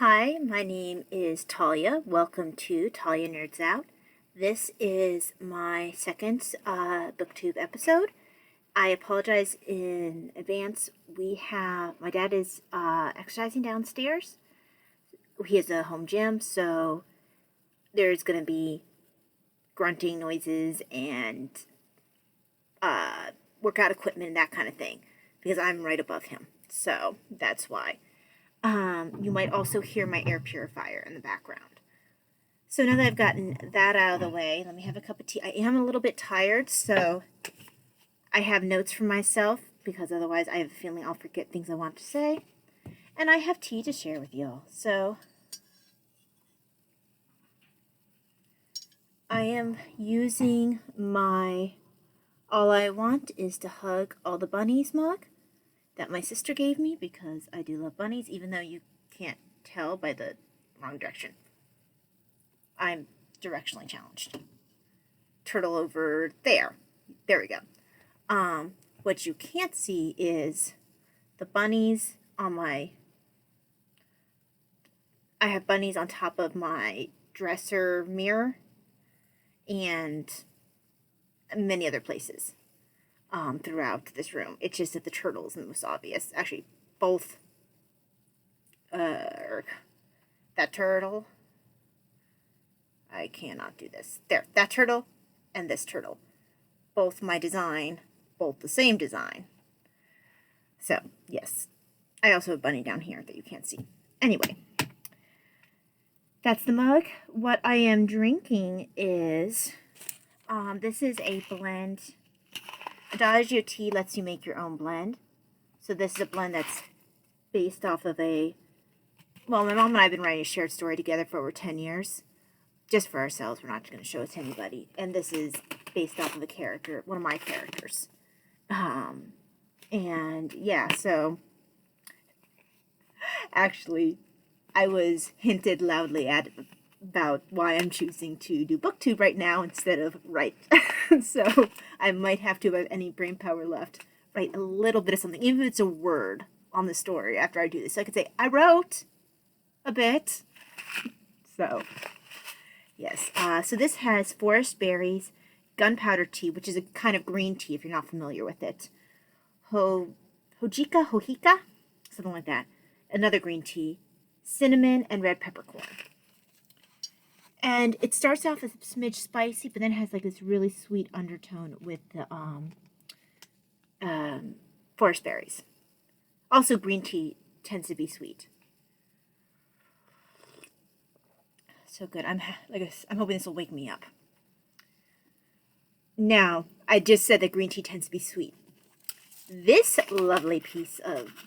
Hi, my name is Talia. Welcome to Talia Nerds Out. This is my second booktube episode. I apologize in advance. My dad is exercising downstairs. He has a home gym, so there's going to be grunting noises and workout equipment and that kind of thing, because I'm right above him. So that's why. You might also hear my air purifier in the background. So now that I've gotten that out of the way, let me have a cup of tea. I am a little bit tired, so I have notes for myself, because otherwise I have a feeling I'll forget things I want to say. And I have tea to share with y'all. So I am using my All I Want Is to Hug All the Bunnies mug that my sister gave me, because I do love bunnies, even though you can't tell by the wrong direction. I'm directionally challenged. Turtle over there. There we go. What you can't see is the bunnies on I have bunnies on top of my dresser mirror and many other places throughout this room. It's just that the turtle is the most obvious. Actually, both that turtle, I cannot do this. There, that turtle and this turtle. Both my design, both the same design. So, yes. I also have a bunny down here that you can't see. Anyway, that's the mug. What I am drinking is, this is a blend. Adagio Tea lets you make your own blend. So this is a blend that's based off of my mom and I have been writing a shared story together for over 10 years. Just for ourselves. We're not going to show it to anybody. And this is based off of one of my characters. And yeah, so actually I was hinted loudly at about why I'm choosing to do booktube right now instead of write. So I might have to, if I have any brain power left, write a little bit of something, even if it's a word on the story after I do this. So I could say, I wrote a bit. So, yes. So this has forest berries, gunpowder tea, which is a kind of green tea if you're not familiar with it. Hojika, something like that. Another green tea, cinnamon, and red peppercorn. And it starts off as a smidge spicy, but then has like this really sweet undertone with the forest berries. Also, green tea tends to be sweet. So good. I'm hoping this will wake me up. Now, I just said that green tea tends to be sweet. This lovely piece of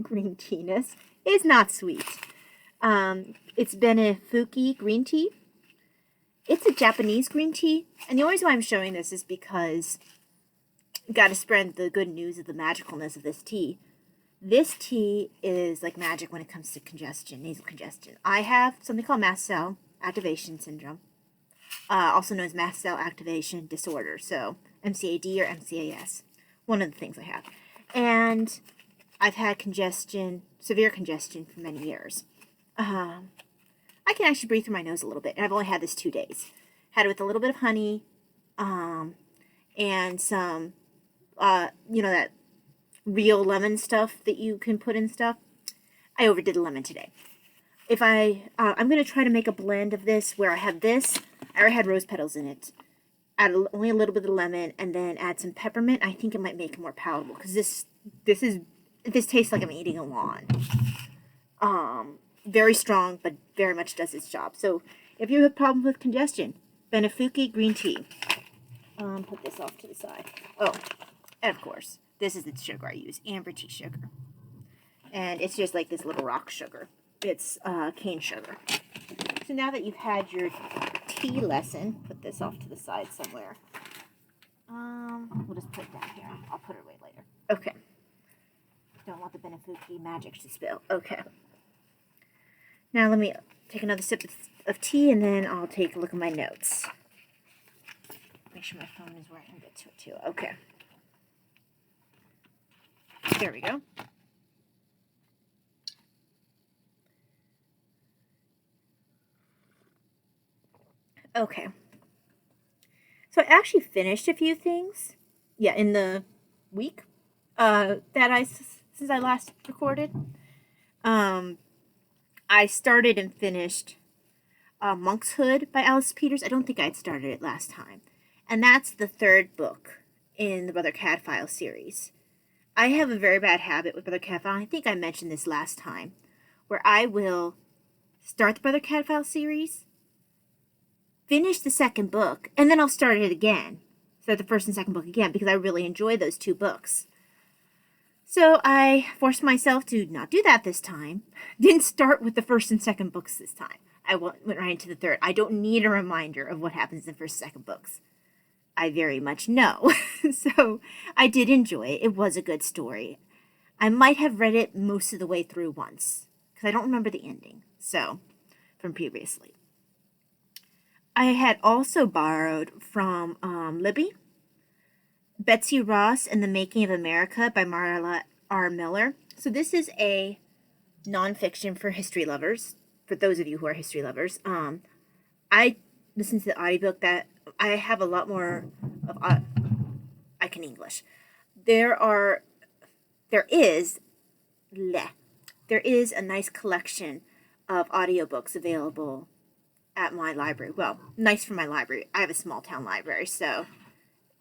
green tea-ness is not sweet. It's Benefuki green tea. It's a Japanese green tea. And the only reason why I'm showing this is because I've got to spread the good news of the magicalness of this tea. This tea is like magic when it comes to congestion, nasal congestion. I have something called mast cell activation syndrome, also known as mast cell activation disorder. So MCAD or MCAS, one of the things I have. And I've had congestion, severe congestion for many years. I can actually breathe through my nose a little bit, and I've only had this 2 days. Had it with a little bit of honey, and some, that real lemon stuff that you can put in stuff. I overdid the lemon today. I'm going to try to make a blend of this where I have this. I already had rose petals in it. Add only a little bit of lemon, and then add some peppermint. I think it might make it more palatable, because this tastes like I'm eating a lawn. Very strong, but very much does its job. So if you have a problem with congestion, Benefuki green tea. Put this off to the side. Oh, and of course, this is the sugar I use, amber tea sugar. And it's just like this little rock sugar. It's cane sugar. So now that you've had your tea lesson, put this off to the side somewhere. We'll just put it down here. I'll put it away later. Okay. Don't want the Benefuki magic to spill. Okay. Now let me take another sip of tea, and then I'll take a look at my notes. Make sure my phone is where I can get to it too. Okay. There we go. Okay. So I actually finished a few things. Yeah, in the week since I last recorded. Um, I started and finished Monk's Hood by Alice Peters. I don't think I'd started it last time. And that's the third book in the Brother Cadfael series. I have a very bad habit with Brother Cadfael. I think I mentioned this last time, where I will start the Brother Cadfael series, finish the second book, and then I'll start it again. Start the first and second book again because I really enjoy those two books. So I forced myself to not do that this time. Didn't start with the first and second books this time. I went right into the third. I don't need a reminder of what happens in the first and second books. I very much know. So I did enjoy it. It was a good story. I might have read it most of the way through once because I don't remember the ending. So, from previously. I had also borrowed from Libby, Betsy Ross and the Making of America by Marla R. Miller. So this is a nonfiction for history lovers, for those of you who are history lovers. I listened to the audiobook that I have a lot more of, I can English. There is a nice collection of audiobooks available at my library. Well, nice for my library. I have a small town library, so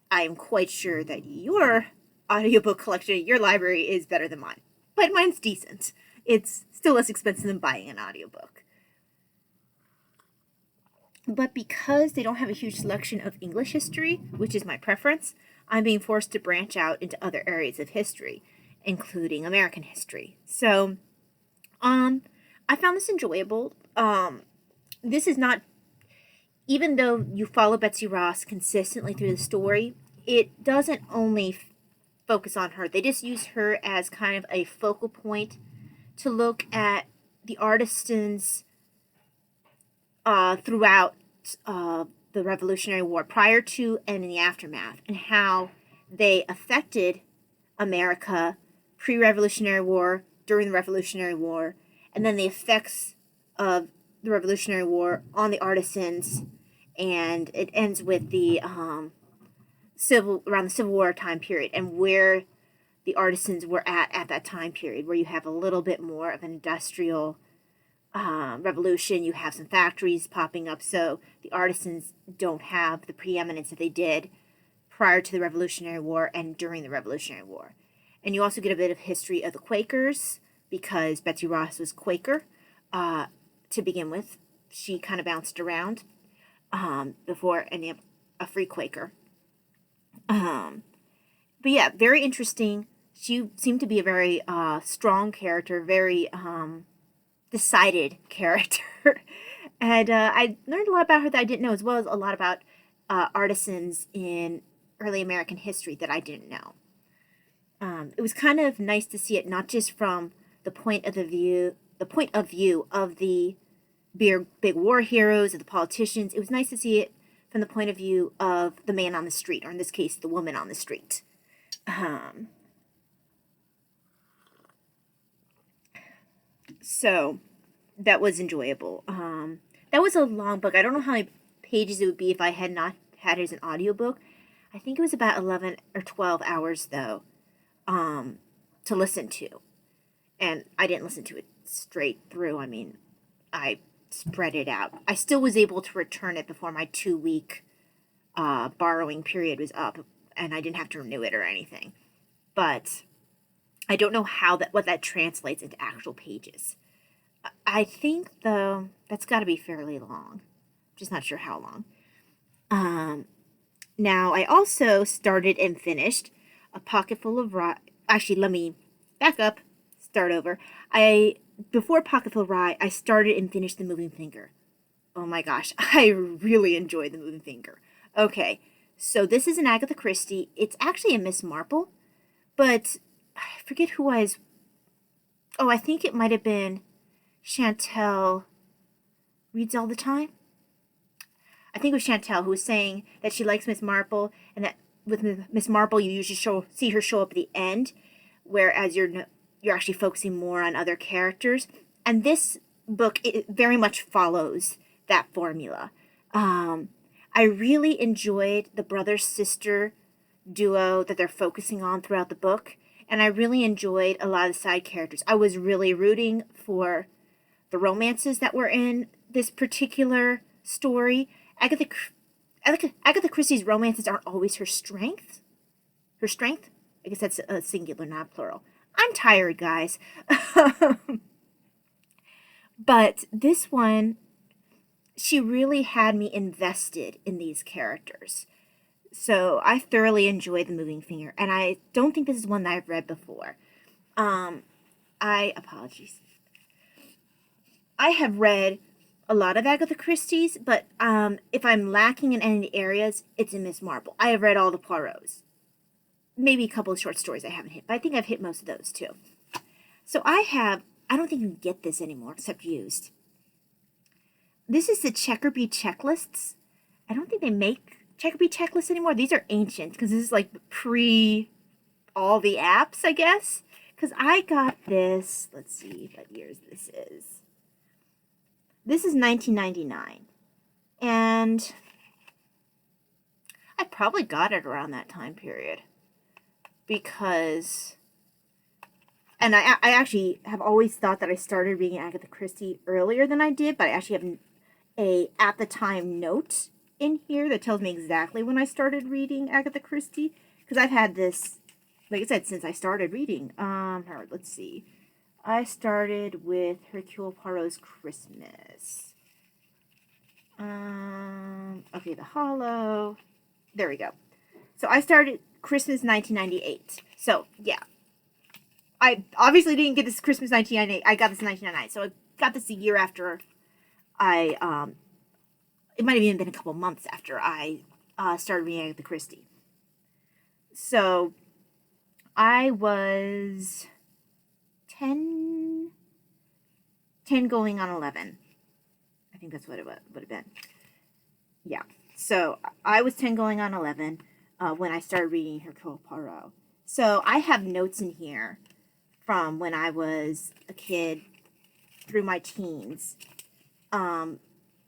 I am quite sure that your audiobook collection at your library is better than mine. But mine's decent. It's still less expensive than buying an audiobook. But because they don't have a huge selection of English history, which is my preference, I'm being forced to branch out into other areas of history, including American history. So, I found this enjoyable. This is not, even though you follow Betsy Ross consistently through the story, it doesn't only focus on her. They just use her as kind of a focal point to look at the artisans throughout the Revolutionary War, prior to and in the aftermath, and how they affected America pre-Revolutionary War, during the Revolutionary War, and then the effects of the Revolutionary War on the artisans, and it ends with the around the Civil War time period, and where the artisans were at that time period, where you have a little bit more of an industrial revolution. You have some factories popping up, so the artisans don't have the preeminence that they did prior to the Revolutionary War and during the Revolutionary War. And you also get a bit of history of the Quakers, because Betsy Ross was Quaker to begin with. She kind of bounced around before ending up a free Quaker. But yeah, very interesting. She seemed to be a very strong character, very decided character. And I learned a lot about her that I didn't know, as well as a lot about artisans in early American history that I didn't know. It was kind of nice to see it not just from the point of view of the big war heroes, of the politicians. It was nice to see it from the point of view of the man on the street, or in this case, the woman on the street. So that was enjoyable. That was a long book. I don't know how many pages it would be if I had not had it as an audiobook. I think it was about 11 or 12 hours, though, to listen to. And I didn't listen to it straight through. I mean, I spread it out. I still was able to return it before my 2-week borrowing period was up, and I didn't have to renew it or anything. But I don't know what that translates into actual pages. I think, though, that's got to be fairly long. Just not sure how long. Now, I also started and finished A Pocketful of Rye. Actually, let me back up, start over. Before Pocketful of Rye, I started and finished The Moving Finger. Oh my gosh, I really enjoyed The Moving Finger. Okay, so this is an Agatha Christie. It's actually a Miss Marple, but I forget who I was. Oh, I think it might have been Chantel Reads All the Time. I think it was Chantel who was saying that she likes Miss Marple, and that with Miss Marple you usually see her show up at the end, whereas you're actually focusing more on other characters. And this book, it very much follows that formula. I really enjoyed the brother-sister duo that they're focusing on throughout the book, and I really enjoyed a lot of the side characters. I was really rooting for the romances that were in this particular story. Agatha Christie's romances aren't always her strength. Her strength? I guess that's a singular, not plural. I'm tired, guys. But this one, she really had me invested in these characters. So I thoroughly enjoyed The Moving Finger, and I don't think this is one that I've read before. Apologies. I have read a lot of Agatha Christie's, but if I'm lacking in any areas, it's in Miss Marple. I have read all the Poirots. Maybe a couple of short stories I haven't hit, but I think I've hit most of those too. So I don't think you can get this anymore except used. This is the Checkerbee checklists. I don't think they make Checkerbee checklists anymore. These are ancient because this is like pre all the apps, I guess. Because I got this, let's see what years this is. This is 1999. And I probably got it around that time period. Because, and I actually have always thought that I started reading Agatha Christie earlier than I did, but I actually have a at the time note in here that tells me exactly when I started reading Agatha Christie. Because I've had this, like I said, since I started reading. Let's see. I started with Hercule Poirot's Christmas. Okay, The Hollow. There we go. So I started Christmas 1998. So, yeah. I obviously didn't get this Christmas 1998. I got this in 1999. So I got this a year after it might have even been a couple months after I started reading Agatha Christie. So I was 10 going on 11. I think that's what it would have been. Yeah. So I was 10 going on 11 when I started reading Hercule Poirot. So I have notes in here from when I was a kid through my teens on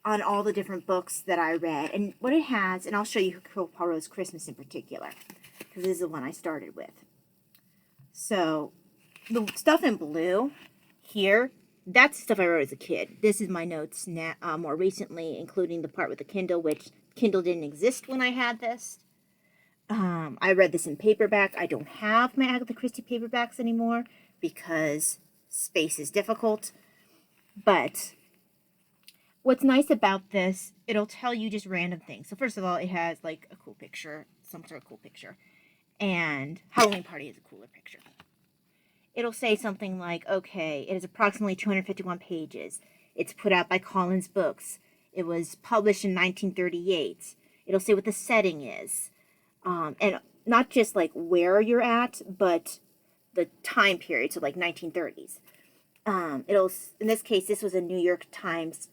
all the different books that I read. And what it has, and I'll show you Hercule Poirot's Christmas in particular, because this is the one I started with. So the stuff in blue here, that's stuff I wrote as a kid. This is my notes now, more recently, including the part with the Kindle, which Kindle didn't exist when I had this. I read this in paperback. I don't have my Agatha Christie paperbacks anymore because space is difficult. But what's nice about this, it'll tell you just random things. So first of all, it has like a cool picture, some sort of cool picture. And Halloween Party is a cooler picture. It'll say something like, okay, it is approximately 251 pages. It's put out by Collins Books. It was published in 1938. It'll say what the setting is. And not just like where you're at, but the time period, so like 1930s. In this case, this was a New York Times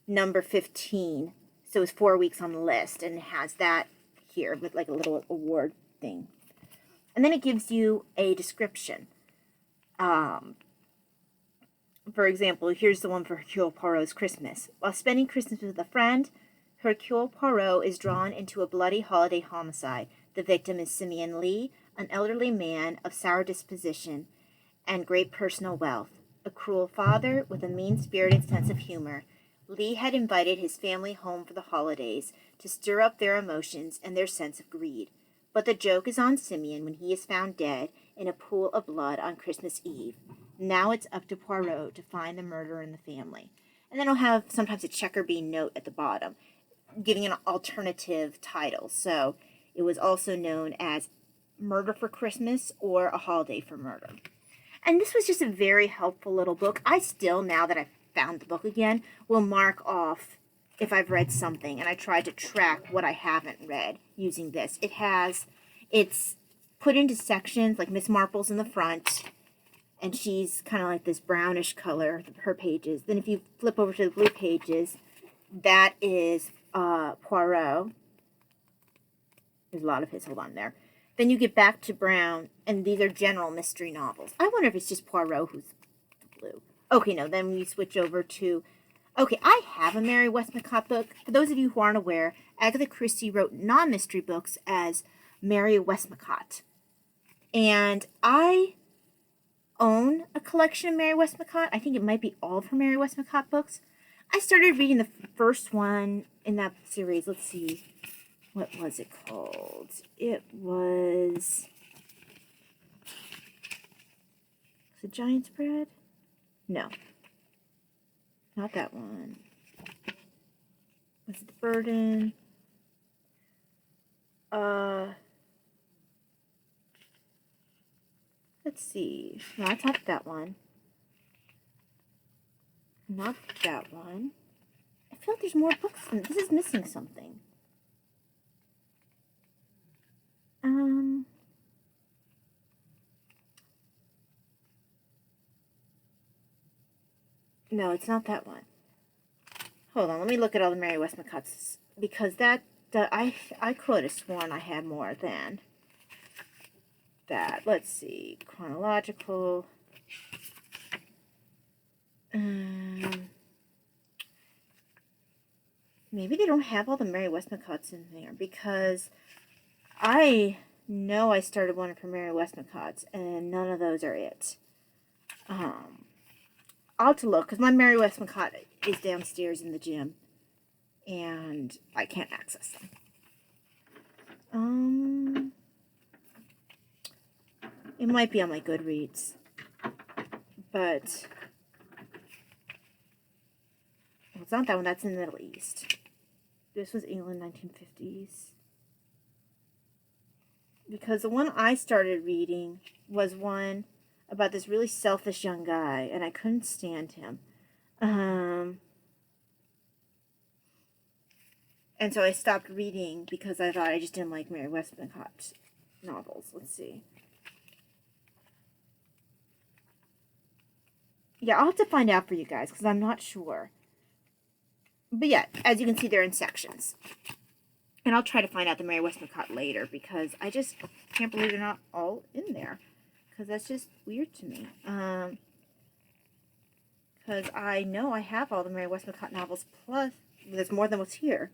number 15. So it was 4 weeks on the list, and it has that here with like a little award thing. And then it gives you a description. For example, here's the one for Hercule Poirot's Christmas. While spending Christmas with a friend, Hercule Poirot is drawn into a bloody holiday homicide. The victim is Simeon Lee, an elderly man of sour disposition and great personal wealth. A cruel father with a mean-spirited sense of humor, Lee had invited his family home for the holidays to stir up their emotions and their sense of greed. But the joke is on Simeon when he is found dead in a pool of blood on Christmas Eve. Now it's up to Poirot to find the murderer in the family. And then it'll have sometimes a Checkerbee note at the bottom, giving an alternative title. So it was also known as Murder for Christmas or A Holiday for Murder. And this was just a very helpful little book. I still, now that I've found the book again, will mark off if I've read something, and I try to track what I haven't read using this. It's put into sections, like Miss Marple's in the front, and she's kind of like this brownish color, her pages. Then if you flip over to the blue pages, that is Poirot. There's a lot of his, hold on there. Then you get back to brown, and these are general mystery novels. I wonder if it's just Poirot who's blue. Okay, no, then we switch over to Okay, I have a Mary Westmacott book. For those of you who aren't aware, Agatha Christie wrote non-mystery books as Mary Westmacott. And I own a collection of Mary Westmacott. I think it might be all of her Mary Westmacott books. I started reading the first one in that series. Let's see. What was it called? It was the Giant's Bread? No. Not that one. Was it The Burden? Let's see. No, it's not that one. Not that one. I feel like there's more books than this. Is missing something. No, it's not that one. Hold on, let me look at all the Mary Westmacotts, because I could have sworn I had more than that. Let's see, chronological. Maybe they don't have all the Mary Westmacotts in there, because I know I started one of her Mary Westmacotts, and none of those are it. I'll have to look, because my Mary Westmacott is downstairs in the gym, and I can't access them. It might be on my Goodreads, but well, it's not that one. That's in the Middle East. This was England, 1950s. Because the one I started reading was one about this really selfish young guy, and I couldn't stand him. And so I stopped reading because I thought I just didn't like Mary Westmacott novels. Let's see. Yeah, I'll have to find out for you guys, because I'm not sure. But yeah, as you can see, they're in sections. And I'll try to find out the Mary Westmacott later, because I just can't believe they're not all in there. Because that's just weird to me. Because I know I have all the Mary Westmacott novels, plus there's more than what's here.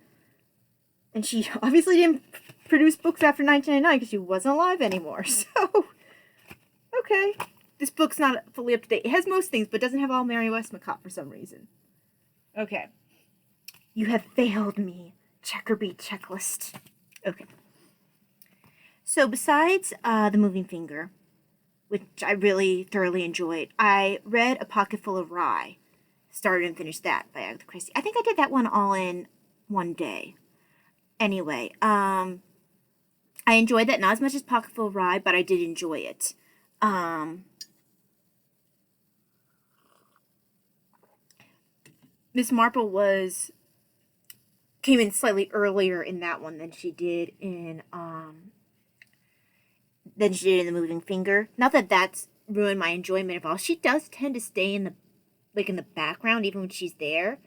And she obviously didn't produce books after 1999 because she wasn't alive anymore. So, okay. This book's not fully up to date. It has most things, but doesn't have all Mary Westmacott for some reason. Okay. You have failed me. Checker beat checklist. Okay. So besides The Moving Finger, which I really thoroughly enjoyed, I read A Pocket Full of Rye. Started and finished that by Agatha Christie. I think I did that one all in one day. Anyway, I enjoyed that. Not as much as Pocket Full of Rye, but I did enjoy it. Miss Marple came in slightly earlier in that one than she did in The Moving Finger. Not that that's ruined my enjoyment of all. She does tend to stay in the background even when she's there.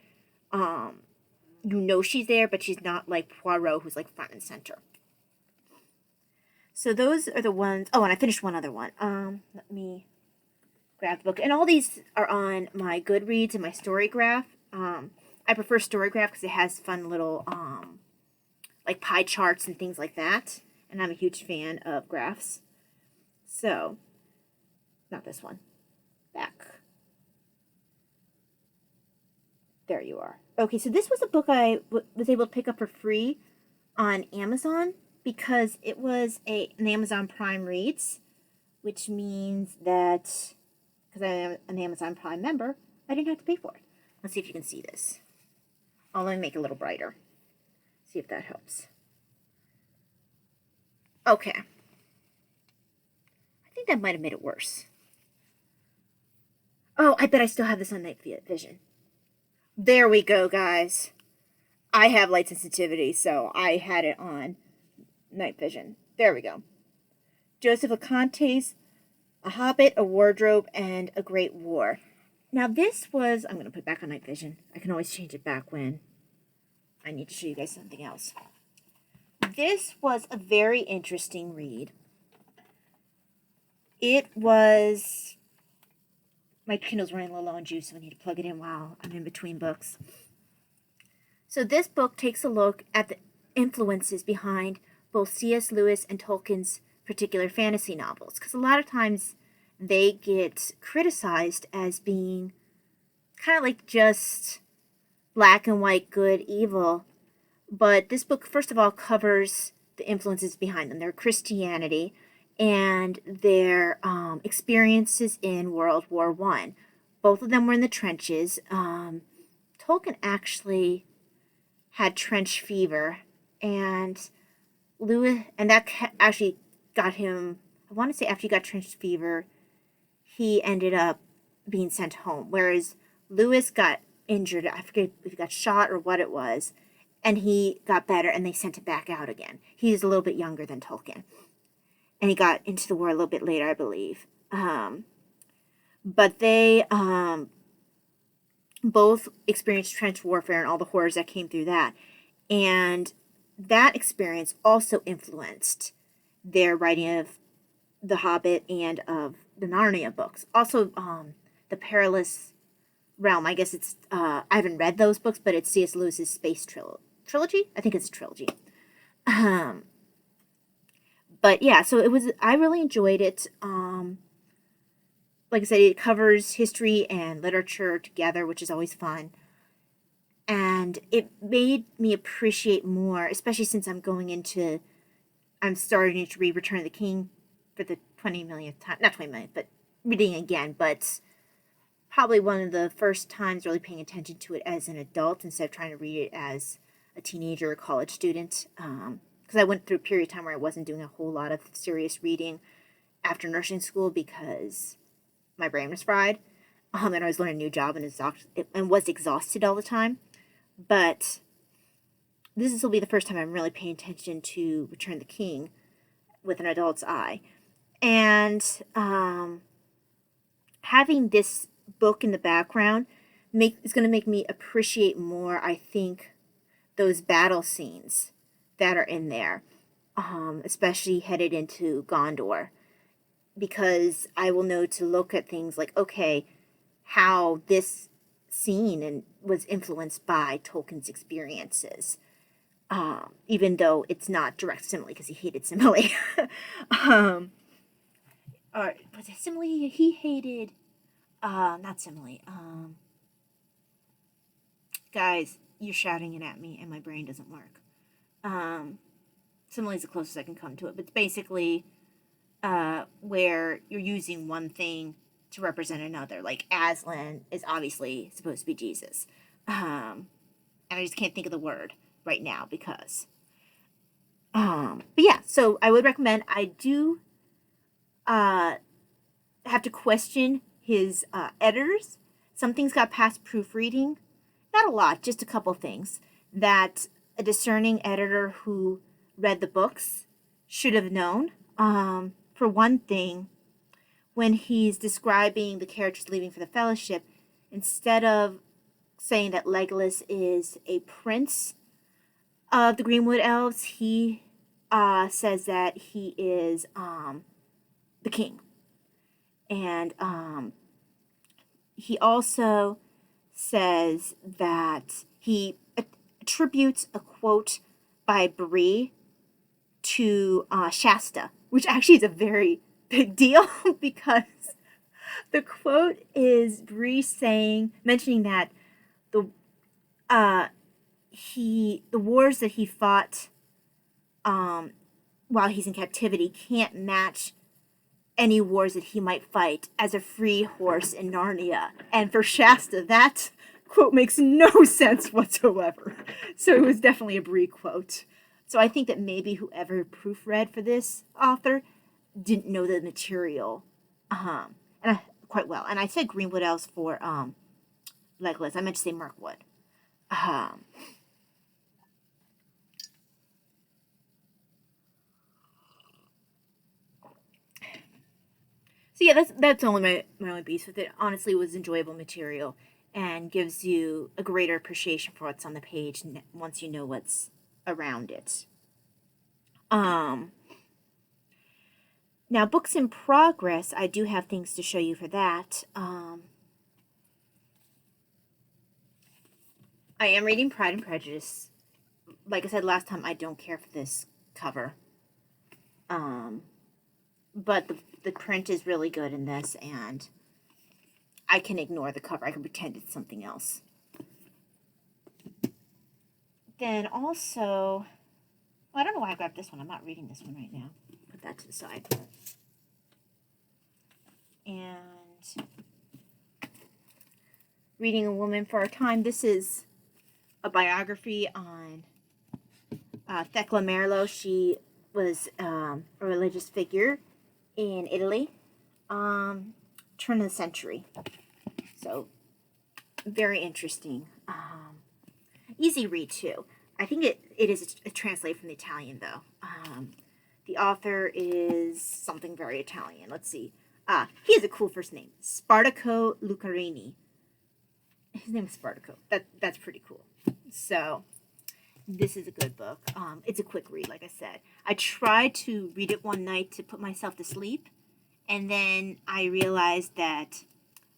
You know she's there, but she's not like Poirot, who's like front and center. So those are the ones. Oh, and I finished one other one. Let me grab the book. And all these are on my Goodreads and my Storygraph. I prefer Storygraph because it has fun little like pie charts and things like that. And I'm a huge fan of graphs. So, not this one. Back. There you are. Okay, so this was a book I was able to pick up for free on Amazon because it was an Amazon Prime Reads, which means that, because I am an Amazon Prime member, I didn't have to pay for it. Let's see if you can see this. Oh, let me make it a little brighter. See if that helps. Okay. I think that might have made it worse. Oh, I bet I still have this on night vision. There we go, guys. I have light sensitivity, so I had it on night vision. There we go. Joseph Leconte's A Hobbit, a Wardrobe, and a Great War. Now this was, I'm going to put it back on night vision. I can always change it back when I need to show you guys something else. This was a very interesting read. It was My Kindle's running a little low on juice, so I need to plug it in while I'm in between books. So this book takes a look at the influences behind both C.S. Lewis and Tolkien's particular fantasy novels, because a lot of times they get criticized as being kind of like just black and white, good, evil. But this book, first of all, covers the influences behind them, their Christianity and their experiences in World War I. Both of them were in the trenches. Tolkien actually had trench fever, and Lewis, and that actually got him, I want to say after he got trench fever, he ended up being sent home, whereas Lewis got injured. I forget if he got shot or what it was, and he got better, and they sent him back out again. He's a little bit younger than Tolkien, and he got into the war a little bit later, I believe. But they both experienced trench warfare and all the horrors that came through that. And that experience also influenced their writing of The Hobbit and of the Narnia books. Also, The Perilous Realm. I guess it's, I haven't read those books, but it's C.S. Lewis's space trilogy. I think it's a trilogy. But yeah, so it was, I really enjoyed it. Like I said, it covers history and literature together, which is always fun. And it made me appreciate more, especially since I'm starting to read Return of the King for the 20 millionth time. Not 20 millionth, but reading again. But probably one of the first times really paying attention to it as an adult instead of trying to read it as a teenager or college student. Because I went through a period of time where I wasn't doing a whole lot of serious reading after nursing school because my brain was fried, and I was learning a new job and was exhausted all the time. But this will be the first time I'm really paying attention to Return of the King with an adult's eye. And having this book in the background is going to make me appreciate more, I think, those battle scenes that are in there, especially headed into Gondor. Because I will know to look at things like, okay, how this scene was influenced by Tolkien's experiences, even though it's not direct simile because he hated simile. Or was it simile? He hated, not simile. Guys, you're shouting it at me, and my brain doesn't work. Simile is the closest I can come to it, but it's basically where you're using one thing to represent another. Like Aslan is obviously supposed to be Jesus. And I just can't think of the word right now because. But yeah, so I would recommend. I do have to question his editors. Some things got past proofreading. Not a lot, just a couple things that a discerning editor who read the books should have known. For one thing, when he's describing the characters leaving for the Fellowship, instead of saying that Legolas is a prince of the Greenwood Elves, he says that he is the king. And he also says that he attributes a quote by Bree to Shasta, which actually is a very big deal because the quote is Bree mentioning that the wars that he fought while he's in captivity can't match any wars that he might fight as a free horse in Narnia. And for Shasta, that quote makes no sense whatsoever. So it was definitely a Bree quote. So I think that maybe whoever proofread for this author didn't know the material quite well. And I said Greenwood Elves for Legolas. I meant to say Mirkwood. So yeah, that's only my only beef with it. Honestly, it was enjoyable material and gives you a greater appreciation for what's on the page once you know what's around it. Now, books in progress, I do have things to show you for that. I am reading Pride and Prejudice. Like I said last time, I don't care for this cover. But the print is really good in this, and I can ignore the cover. I can pretend it's something else. Then also, well, I don't know why I grabbed this one. I'm not reading this one right now. Put that to the side. And reading A Woman for Our Time. This is a biography on Thecla Merlo. She was a religious figure in Italy, turn of the century. So, very interesting. Easy read, too. I think it is a translate from the Italian, though. The author is something very Italian. Let's see. He has a cool first name. Spartaco Lucarini. His name is Spartaco. That's pretty cool. So, this is a good book. It's a quick read, like I said. I tried to read it one night to put myself to sleep, and then I realized that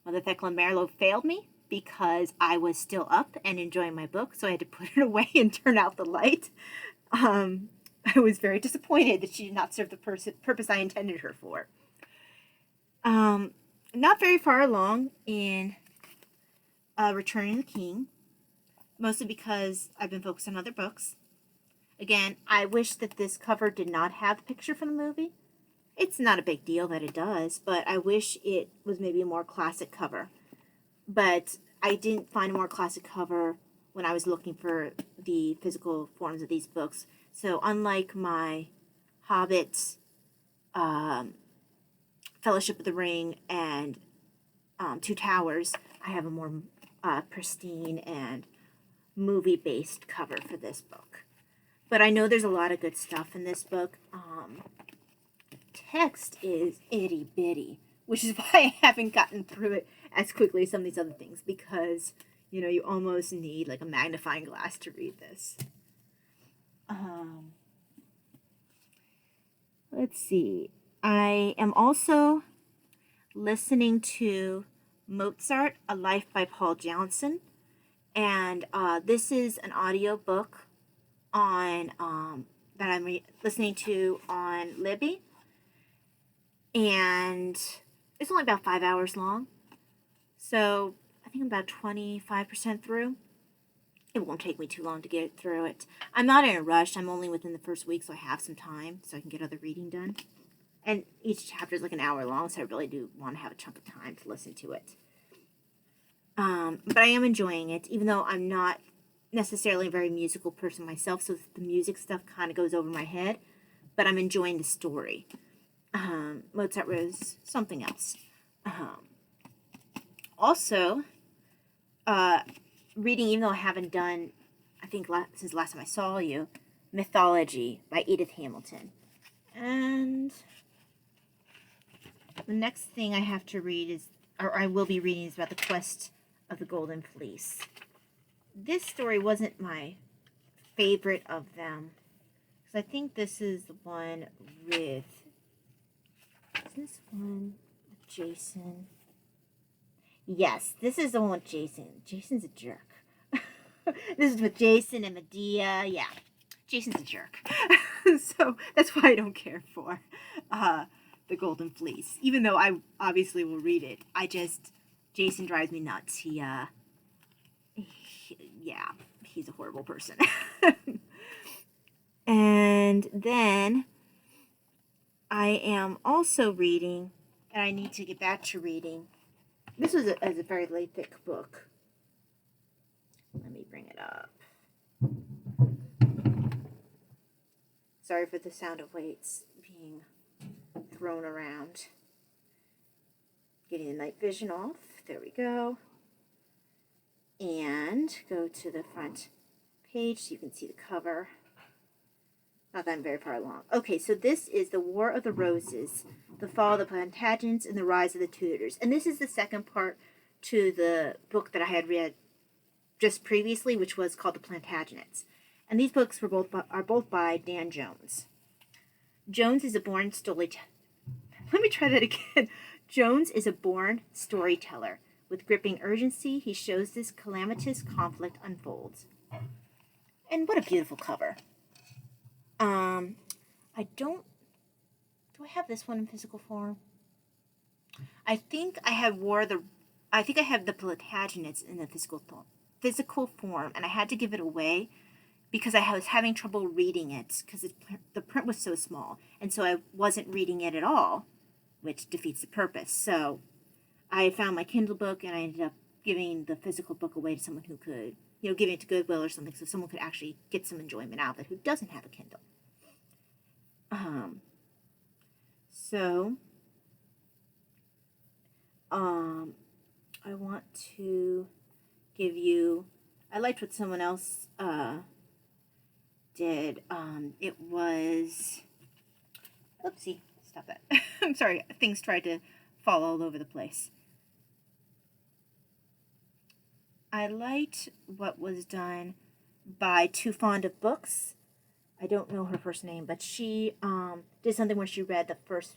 Mother Thecla Merlo failed me because I was still up and enjoying my book, so I had to put it away and turn out the light. I was very disappointed that she did not serve the purpose I intended her for. Not very far along in Returning the King, mostly because I've been focused on other books. Again, I wish that this cover did not have the picture from the movie. It's not a big deal that it does, but I wish it was maybe a more classic cover. But I didn't find a more classic cover when I was looking for the physical forms of these books. So unlike my Hobbit, Fellowship of the Ring, and Two Towers, I have a more pristine and movie-based cover for this book. But I know there's a lot of good stuff in this book. Text is itty-bitty, which is why I haven't gotten through it as quickly as some of these other things, because, you know, you almost need like a magnifying glass to read this. Let's see. I am also listening to Mozart, A Life by Paul Johnson. And this is an audio book on that I'm listening to on Libby. And it's only about 5 hours long. So I think I'm about 25% through. It won't take me too long to get through it. I'm not in a rush. I'm only within the first week, so I have some time so I can get other reading done. And each chapter is like an hour long, so I really do want to have a chunk of time to listen to it. But I am enjoying it, even though I'm not necessarily a very musical person myself, so the music stuff kind of goes over my head. But I'm enjoying the story. Mozart was something else. Also, reading, even though I haven't done, I think since the last time I saw you, Mythology by Edith Hamilton. And the next thing I have to read is, or I will be reading, is about the quest of the Golden Fleece. This story wasn't my favorite of them, because I think this is the one with, is this one with Jason? Yes, this is the one with Jason. Jason's a jerk. This is with Jason and Medea. Yeah, Jason's a jerk. So that's why I don't care for the Golden Fleece. Even though I obviously will read it. Jason drives me nuts. Yeah, he's a horrible person. And then I am also reading, and I need to get back to reading. This was a very thick book. Let me bring it up. Sorry for the sound of weights being thrown around. Getting the night vision off. There we go. And go to the front page so you can see the cover. Not that I'm very far along. Okay, so this is The War of the Roses, The Fall of the Plantagenets, and the Rise of the Tudors. And this is the second part to the book that I had read just previously, which was called The Plantagenets. And these books are both by Dan Jones. Jones is a born storyteller. Let me try that again. Jones is a born storyteller With gripping urgency, he shows this calamitous conflict unfolds. And what a beautiful cover. I don't... Do I have this one in physical form? I think I have the Plantagenets in the physical form, and I had to give it away because I was having trouble reading it because the print was so small, and so I wasn't reading it at all, which defeats the purpose. So I found my Kindle book, and I ended up giving the physical book away to someone who could, giving it to Goodwill or something, so someone could actually get some enjoyment out of it who doesn't have a Kindle. So I want to give you, I liked what someone else did. It was, oopsie, stop that. I'm sorry, things tried to fall all over the place. I liked what was done by Too Fond of Books. I don't know her first name, but she did something where she read the first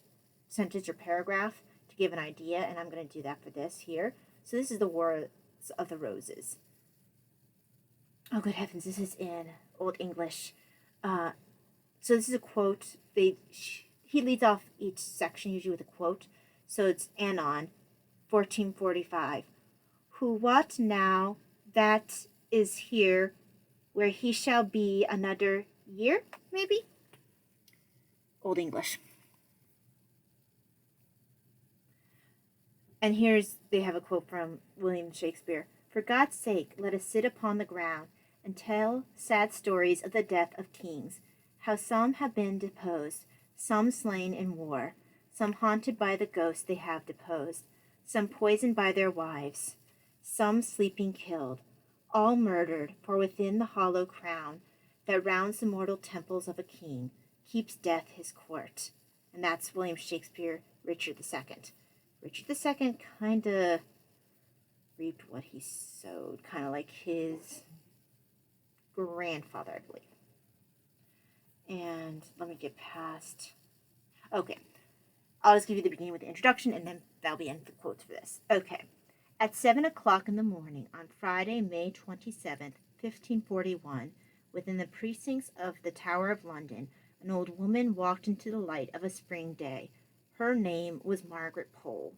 sentence or paragraph to give an idea, and I'm going to do that for this here. So this is the Wars of the Roses. Oh, good heavens, this is in Old English. So this is a quote. He leads off each section usually with a quote. So it's Anon, 1445. Who wot now that is here, where he shall be another year, maybe? Old English. And they have a quote from William Shakespeare. For God's sake, let us sit upon the ground and tell sad stories of the death of kings, how some have been deposed, some slain in war, some haunted by the ghost they have deposed, some poisoned by their wives, some sleeping killed, all murdered, for within the hollow crown that rounds the mortal temples of a king keeps death his court. And that's William Shakespeare, Richard II. Richard II kind of reaped what he sowed, kind of like his grandfather, I believe. And let me get past... Okay, I'll just give you the beginning with the introduction, and then that'll be end the quotes for this. Okay. At 7 o'clock in the morning on Friday, May 27th, 1541, within the precincts of the Tower of London, an old woman walked into the light of a spring day. Her name was Margaret Pole.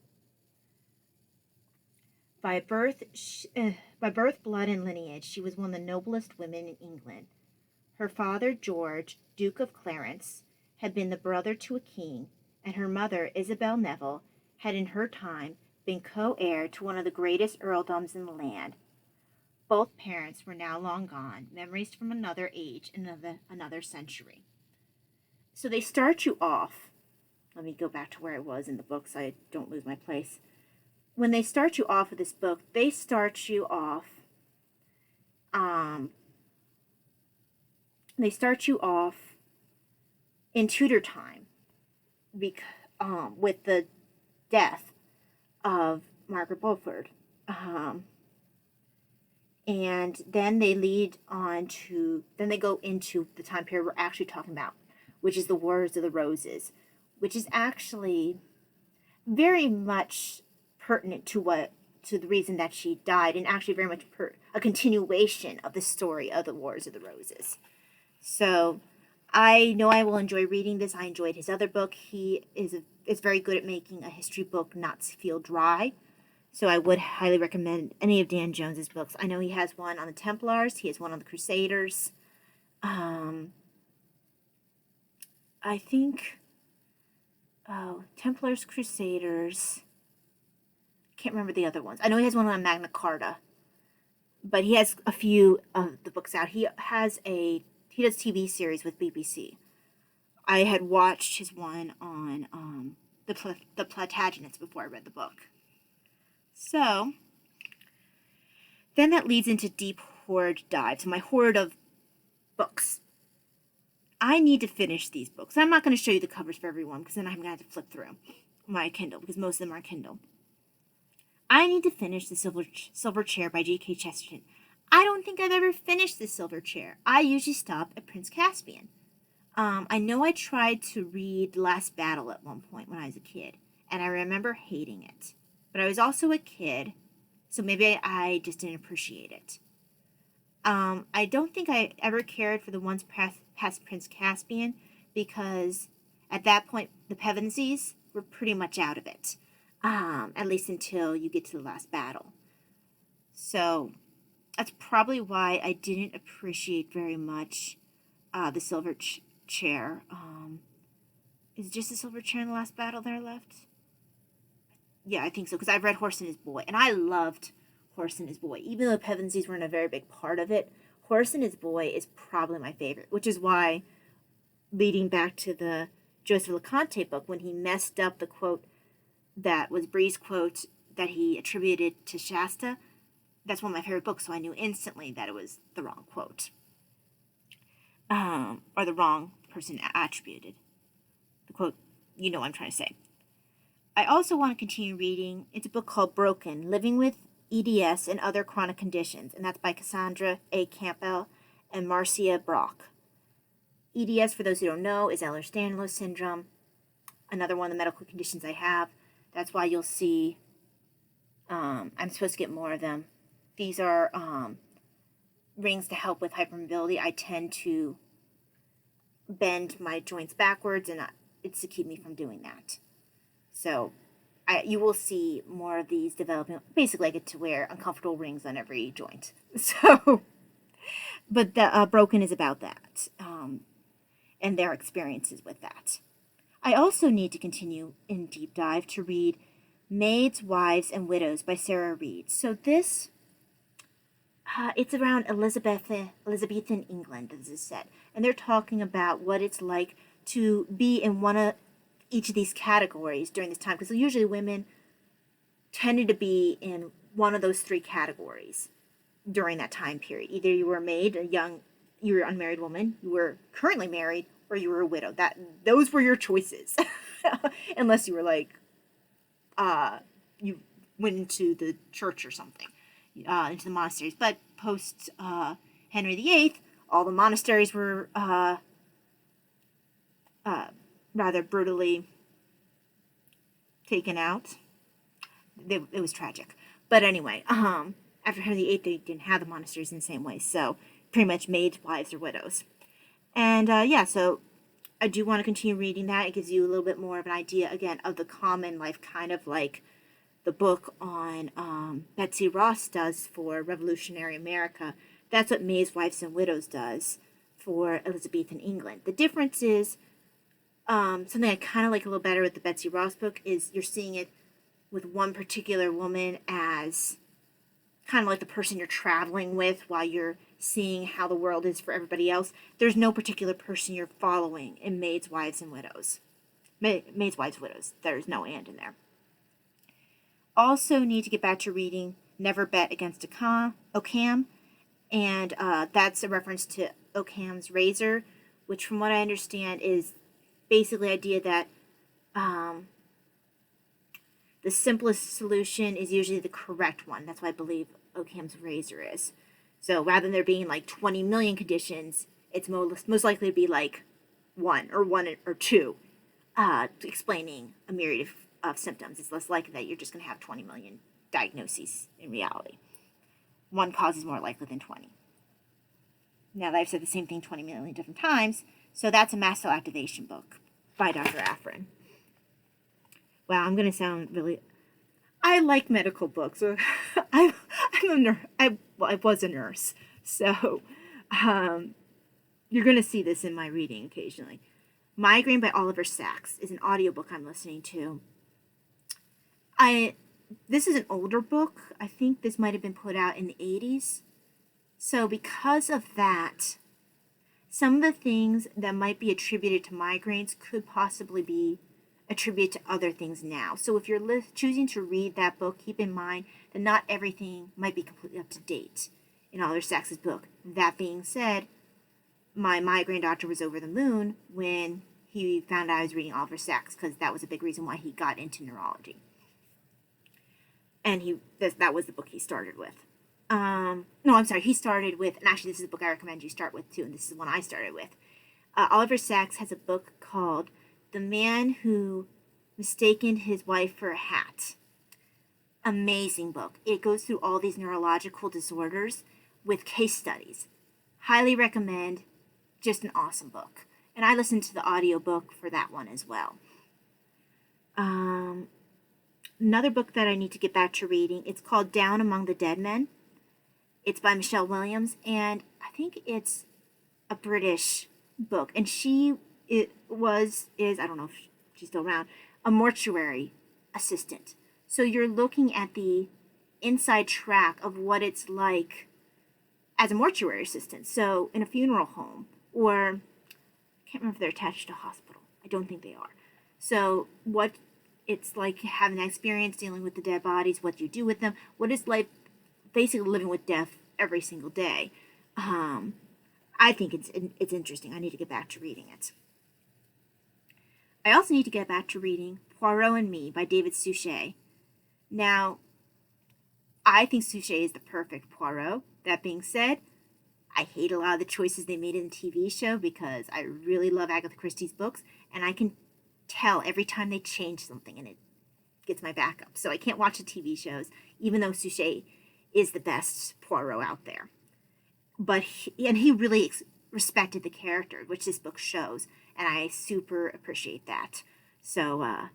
By birth, blood, and lineage, she was one of the noblest women in England. Her father, George, Duke of Clarence, had been the brother to a king, and her mother, Isabel Neville, had in her time been co-heir to one of the greatest earldoms in the land. Both parents were now long gone, memories from another age and another century. So they start you off. Let me go back to where I was in the book so I don't lose my place. When they start you off with this book, they start you off in Tudor time with the death of Margaret Beaufort. And then they then they go into the time period we're actually talking about, which is the Wars of the Roses, which is actually very much pertinent to the reason that she died, and actually very much a continuation of the story of the Wars of the Roses. So I know I will enjoy reading this. I enjoyed his other book. He is very good at making a history book not feel dry. So I would highly recommend any of Dan Jones's books. I know he has one on the Templars. He has one on the Crusaders. I think... Templars, Crusaders... I can't remember the other ones. I know he has one on Magna Carta. But he has a few of the books out. He does TV series with BBC. I had watched his one on the Plantagenets before I read the book. So, then that leads into deep hoard dive. So my hoard of books. I need to finish these books. I'm not going to show you the covers for everyone because then I'm going to have to flip through my Kindle because most of them are Kindle. I need to finish The Silver Chair by G.K. Chesterton. I don't think I've ever finished The Silver Chair. I usually stop at Prince Caspian. I know I tried to read The Last Battle at one point when I was a kid, and I remember hating it. But I was also a kid, So maybe I just didn't appreciate it. I don't think I ever cared for the once past Prince Caspian because at that point the Pevensies were pretty much out of it, at least until you get to the last battle. So that's probably why I didn't appreciate very much the silver chair. Is it just the silver chair in the last battle there left? Yeah, I think so, because I've read Horse and His Boy, and I loved Horse and His Boy. Even though Pevensies weren't a very big part of it, Horse and His Boy is probably my favorite, which is why, leading back to the Joseph LeConte book, when he messed up the quote that was Bree's quote that he attributed to Shasta, that's one of my favorite books, so I knew instantly that it was the wrong quote. Or the wrong person attributed. The quote, you know what I'm trying to say. I also want to continue reading. It's a book called Broken, Living with EDS and Other Chronic Conditions, and that's by Cassandra A. Campbell and Marcia Brock. EDS, for those who don't know, is Ehlers-Danlos syndrome, another one of the medical conditions I have. That's why you'll see I'm supposed to get more of them. These are rings to help with hypermobility. I tend to bend my joints backwards, and it's to keep me from doing that. So you will see more of these developing. Basically, I get to wear uncomfortable rings on every joint. So, but the Broken is about that, and their experiences with that. I also need to continue in deep dive to read Maids, Wives, and Widows by Sarah Reed. So this, it's around Elizabethan England, as is said, and they're talking about what it's like to be in one of each of these categories during this time, because usually women tended to be in one of those three categories during that time period. Either you were a maid, you were an unmarried woman, you were currently married, or you were a widow. Those were your choices, unless you were like, you went into the church or something, into the monasteries. But post Henry VIII, all the monasteries were rather brutally taken out. It was tragic. But anyway, after Henry VIII, they didn't have the monasteries in the same way. So pretty much maids, wives, or widows. And so I do want to continue reading that. It gives you a little bit more of an idea, again, of the common life, kind of like the book on Betsy Ross does for Revolutionary America. That's what Maids, Wives, and Widows does for Elizabethan England. The difference is, something I kind of like a little better with the Betsy Ross book is you're seeing it with one particular woman as kind of like the person you're traveling with while you're seeing how the world is for everybody else. There's no particular person you're following in Maids, Wives, and Widows. Maids, Wives, Widows. There's no and in there. Also need to get back to reading Never Bet Against Occam, and that's a reference to Occam's razor, which from what I understand is basically the idea that the simplest solution is usually the correct one. That's what I believe Occam's razor is. So rather than there being like 20 million conditions, it's most likely to be like one or two explaining a myriad of symptoms. It's less likely that you're just going to have 20 million diagnoses in reality. One cause is more likely than 20. Now that I've said the same thing 20 million different times, so that's a mast cell activation book by Dr. Afrin. Wow, I'm going to sound really... I like medical books. I'm a nurse. I was a nurse. So you're going to see this in my reading occasionally. Migraine by Oliver Sacks is an audiobook I'm listening to. This is an older book. I think this might have been put out in the 80s. So because of that, some of the things that might be attributed to migraines could possibly be attributed to other things now. So if you're choosing to read that book, keep in mind that not everything might be completely up to date in Oliver Sacks' book. That being said, my migraine doctor was over the moon when he found out I was reading Oliver Sacks, because that was a big reason why he got into neurology. And that was the book he started with. He started with, and actually this is a book I recommend you start with too, and this is the one I started with. Oliver Sacks has a book called The Man Who Mistaken His Wife for a Hat. Amazing book. It goes through all these neurological disorders with case studies. Highly recommend. Just an awesome book. And I listened to the audiobook for that one as well. Another book that I need to get back to reading, it's called Down Among the Dead Men. It's by Michelle Williams, and I think it's a British book. And I don't know if she's still around, a mortuary assistant. So you're looking at the inside track of what it's like as a mortuary assistant. So in a funeral home, or I can't remember if they're attached to a hospital. I don't think they are. So what it's like having that experience dealing with the dead bodies, what you do with them, what it's like basically living with death every single day. I think it's interesting. I need to get back to reading it. I also need to get back to reading Poirot and Me by David Suchet. Now, I think Suchet is the perfect Poirot. That being said, I hate a lot of the choices they made in the TV show because I really love Agatha Christie's books, and I can tell every time they change something, and it gets my back up. So I can't watch the TV shows, even though Suchet is the best Poirot out there. But he really respected the character, which this book shows, and I super appreciate that. So,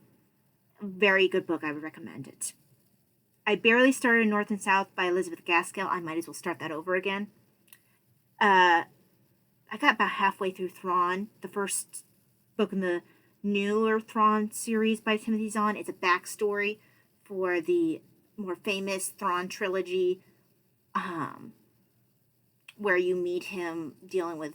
very good book. I would recommend it. I barely started North and South by Elizabeth Gaskell. I might as well start that over again. I got about halfway through Thrawn, the first book in the newer Thrawn series by Timothy Zahn. It's a backstory for the more famous Thrawn trilogy, where you meet him dealing with,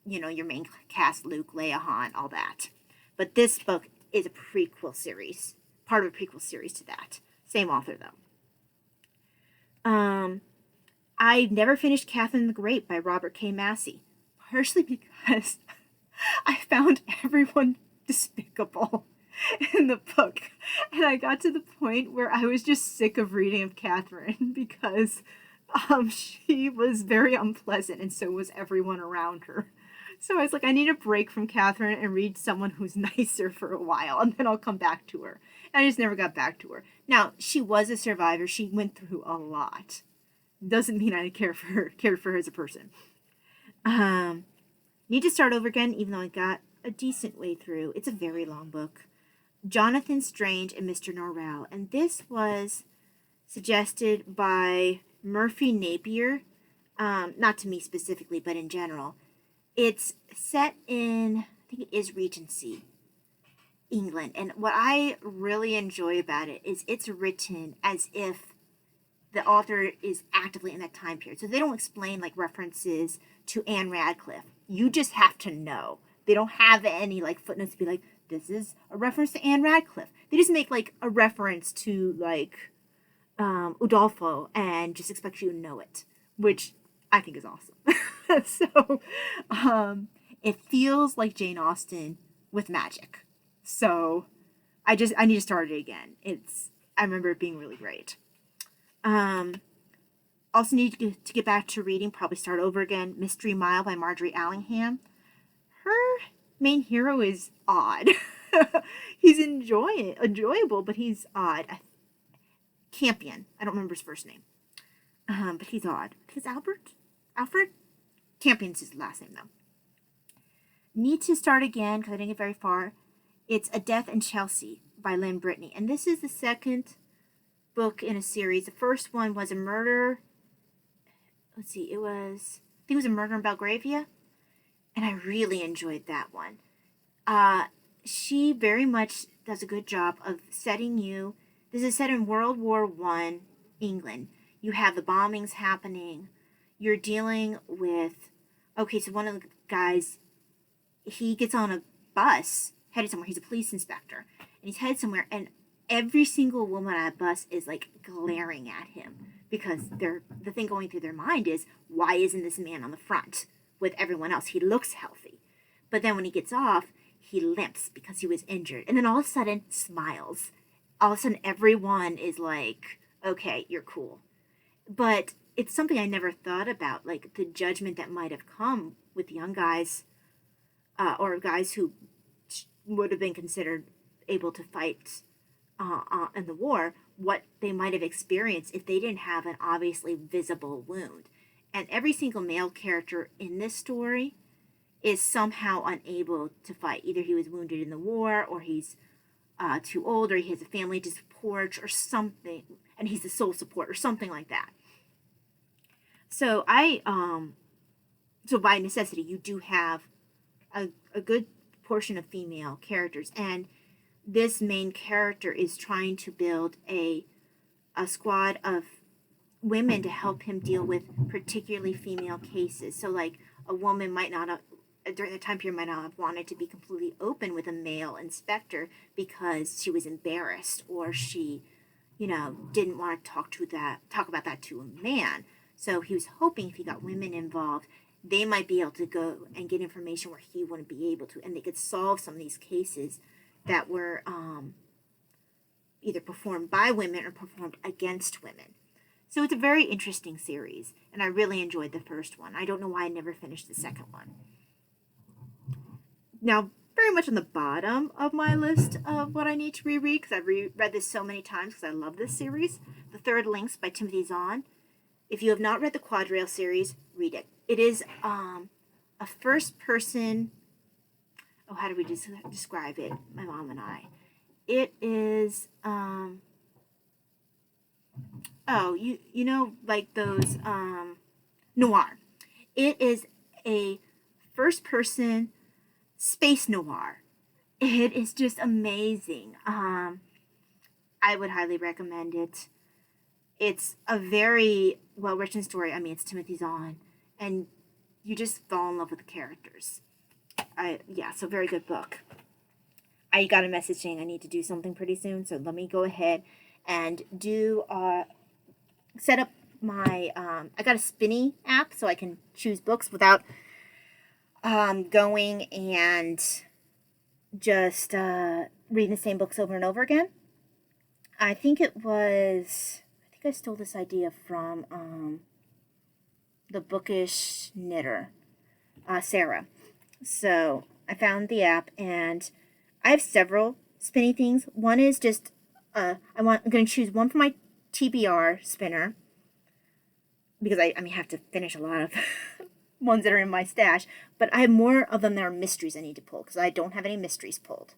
your main cast, Luke, Leia, Han, all that. But this book is a prequel series, part of a prequel series to that. Same author, though. I never finished Catherine the Great by Robert K. Massey, partially because I found everyone despicable in the book. And I got to the point where I was just sick of reading of Catherine because she was very unpleasant, and so was everyone around her. So I was like, I need a break from Catherine and read someone who's nicer for a while, and then I'll come back to her. And I just never got back to her. Now, she was a survivor. She went through a lot. Doesn't mean I cared for her as a person. Need to start over again, even though I got a decent way through. It's a very long book. Jonathan Strange and Mr. Norrell. And this was suggested by Murphy Napier. Not to me specifically, but in general. It's set in, I think it is Regency, England. And what I really enjoy about it is it's written as if the author is actively in that time period. So they don't explain like references to Anne Radcliffe. You just have to know. They don't have any like footnotes to be like, this is a reference to Anne Radcliffe. They just make like a reference to like Udolpho and just expect you to know it, which I think is awesome. So it feels like Jane Austen with magic. So I need to start it again. I remember it being really great. Also need to get back to reading, probably start over again, Mystery Mile by Marjorie Allingham. Her main hero is odd. He's enjoyable, but he's odd. Campion. I don't remember his first name. But he's odd. I think it's Alfred? Campion's his last name, though. Need to start again, because I didn't get very far. It's A Death in Chelsea by Lynn Brittany. And this is the second book in a series. The first one was a murder. I think it was a murder in Belgravia. And I really enjoyed that one. She very much does a good job of setting you. This is set in World War I, England. You have the bombings happening. You're dealing with, so one of the guys, he gets on a bus headed somewhere. He's a police inspector. And he's headed somewhere, and every single woman on that bus is like glaring at him because the thing going through their mind is, why isn't this man on the front with everyone else? He looks healthy. But then when he gets off, he limps because he was injured. And then all of a sudden, smiles. All of a sudden, everyone is like, okay, you're cool. But it's something I never thought about, like the judgment that might have come with young guys or guys who would have been considered able to fight in the war, what they might have experienced if they didn't have an obviously visible wound. And every single male character in this story is somehow unable to fight. Either he was wounded in the war, or he's too old, or he has a family to support, or something, and he's the sole support, or something like that. So so by necessity, you do have a good portion of female characters, and this main character is trying to build a squad of women to help him deal with particularly female cases. So like a woman might not have, during the time period, might not have wanted to be completely open with a male inspector because she was embarrassed, or she, didn't want to talk about that to a man. So he was hoping if he got women involved, they might be able to go and get information where he wouldn't be able to, and they could solve some of these cases that were either performed by women or performed against women. So it's a very interesting series, and I really enjoyed the first one. I don't know why I never finished the second one. Now, very much on the bottom of my list of what I need to reread, because I've read this so many times because I love this series, The Third Links by Timothy Zahn. If you have not read the Quadrail series, read it. It is a first-person... Oh, how do we describe it, my mom and I? It is... like those noir. It is a first-person space noir. It is just amazing. I would highly recommend it. It's a very well-written story. I mean, it's Timothy Zahn, and you just fall in love with the characters. So very good book. I got a message saying I need to do something pretty soon, so let me go ahead and do set up my I got a Spinny app so I can choose books without going and just reading the same books over and over again. I think I stole this idea from the Bookish Knitter, Sarah. So I found the app, and I have several spinny things. One is just I'm going to choose one for my TBR spinner, because I have to finish a lot of ones that are in my stash, but I have more of them that are mysteries I need to pull, because I don't have any mysteries pulled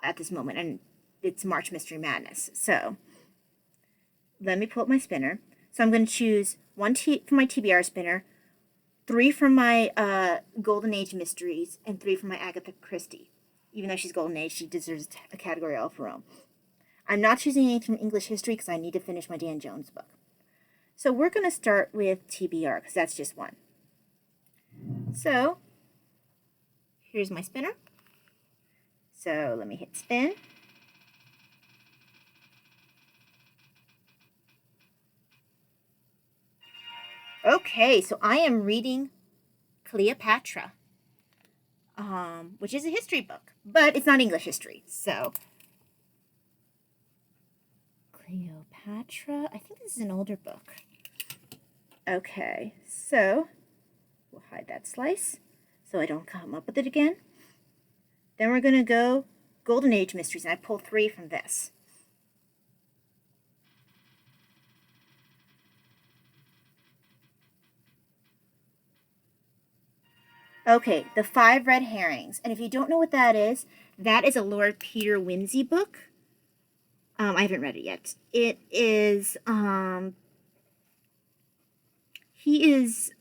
at this moment, and it's March Mystery Madness. So let me pull up my spinner. So I'm going to choose one for my TBR spinner, 3 from my Golden Age mysteries, and 3 from my Agatha Christie. Even though she's Golden Age, she deserves a category all of her own. I'm not choosing anything from English history because I need to finish my Dan Jones book. So we're going to start with TBR because that's just one. So here's my spinner. So let me hit spin. Okay, so I am reading Cleopatra, which is a history book, but it's not English history. So Cleopatra, I think this is an older book. Okay, so we'll hide that slice so I don't come up with it again. Then we're going to go Golden Age mysteries, and I pull 3 from this. Okay, The Five Red Herrings. And if you don't know what that is a Lord Peter Wimsey book. I haven't read it yet. It is, he is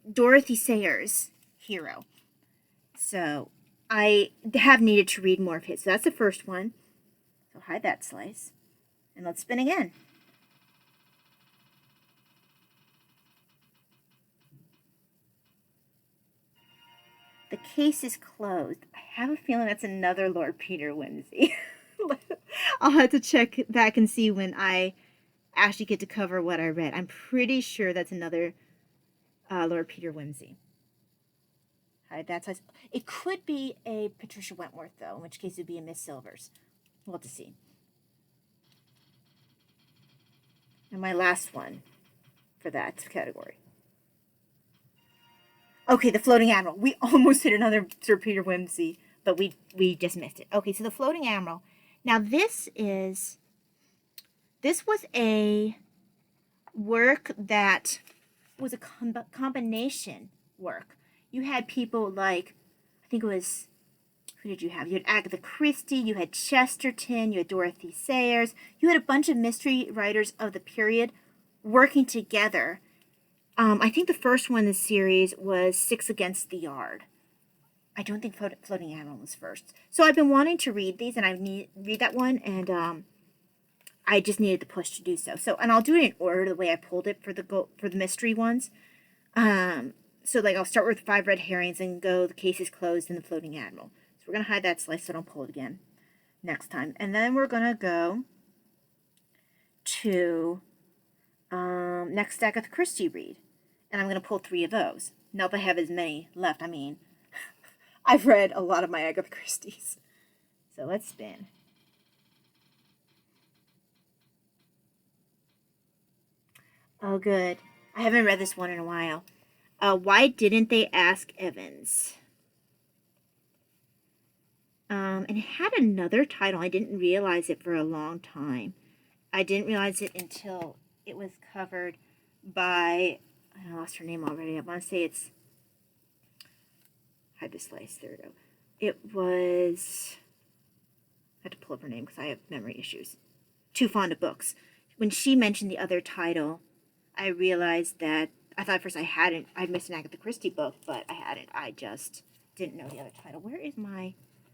Dorothy Sayers' hero. So I have needed to read more of his. So that's the first one. So hide that slice. And let's spin again. The case is closed. I have a feeling that's another Lord Peter Wimsey. I'll have to check back and see when I actually get to cover what I read. I'm pretty sure that's another Lord Peter Wimsey. Hide that size. It could be a Patricia Wentworth, though, in which case it would be a Miss Silvers. We'll have to see. And my last one for that category. Okay, The Floating Admiral. We almost hit another Sir Peter Wimsey, but we just missed it. Okay, so The Floating Admiral. Now this is This was a work that was a combination work. You had people like, I think it was, who did you have? You had Agatha Christie, you had Chesterton, you had Dorothy Sayers. You had a bunch of mystery writers of the period working together. I think the first one in the series was Six Against the Yard. I don't think Floating Animal was first. So I've been wanting to read these, and I need read that one, and I just needed the push to do so. And I'll do it in order the way I pulled it for the mystery ones. So like I'll start with 5 red herrings and go the case is closed and the Floating Animal. So we're gonna hide that slice so I don't pull it again next time. And then we're gonna go to next Agatha Christie read, and I'm gonna pull 3 of those. Not that I have as many left. I mean, I've read a lot of my Agatha Christie's. So let's spin. Oh, good. I haven't read this one in a while. Why didn't they ask Evans? And it had another title. I didn't realize it for a long time. I didn't realize it until it was covered by, I lost her name already. I want to say it's, hide the slice. There we go. It was, I had to pull up her name because I have memory issues. Too Fond of Books. When she mentioned the other title, I realized that, I thought at first I'd missed an Agatha Christie book, but I hadn't. I just didn't know the other title. Where is my,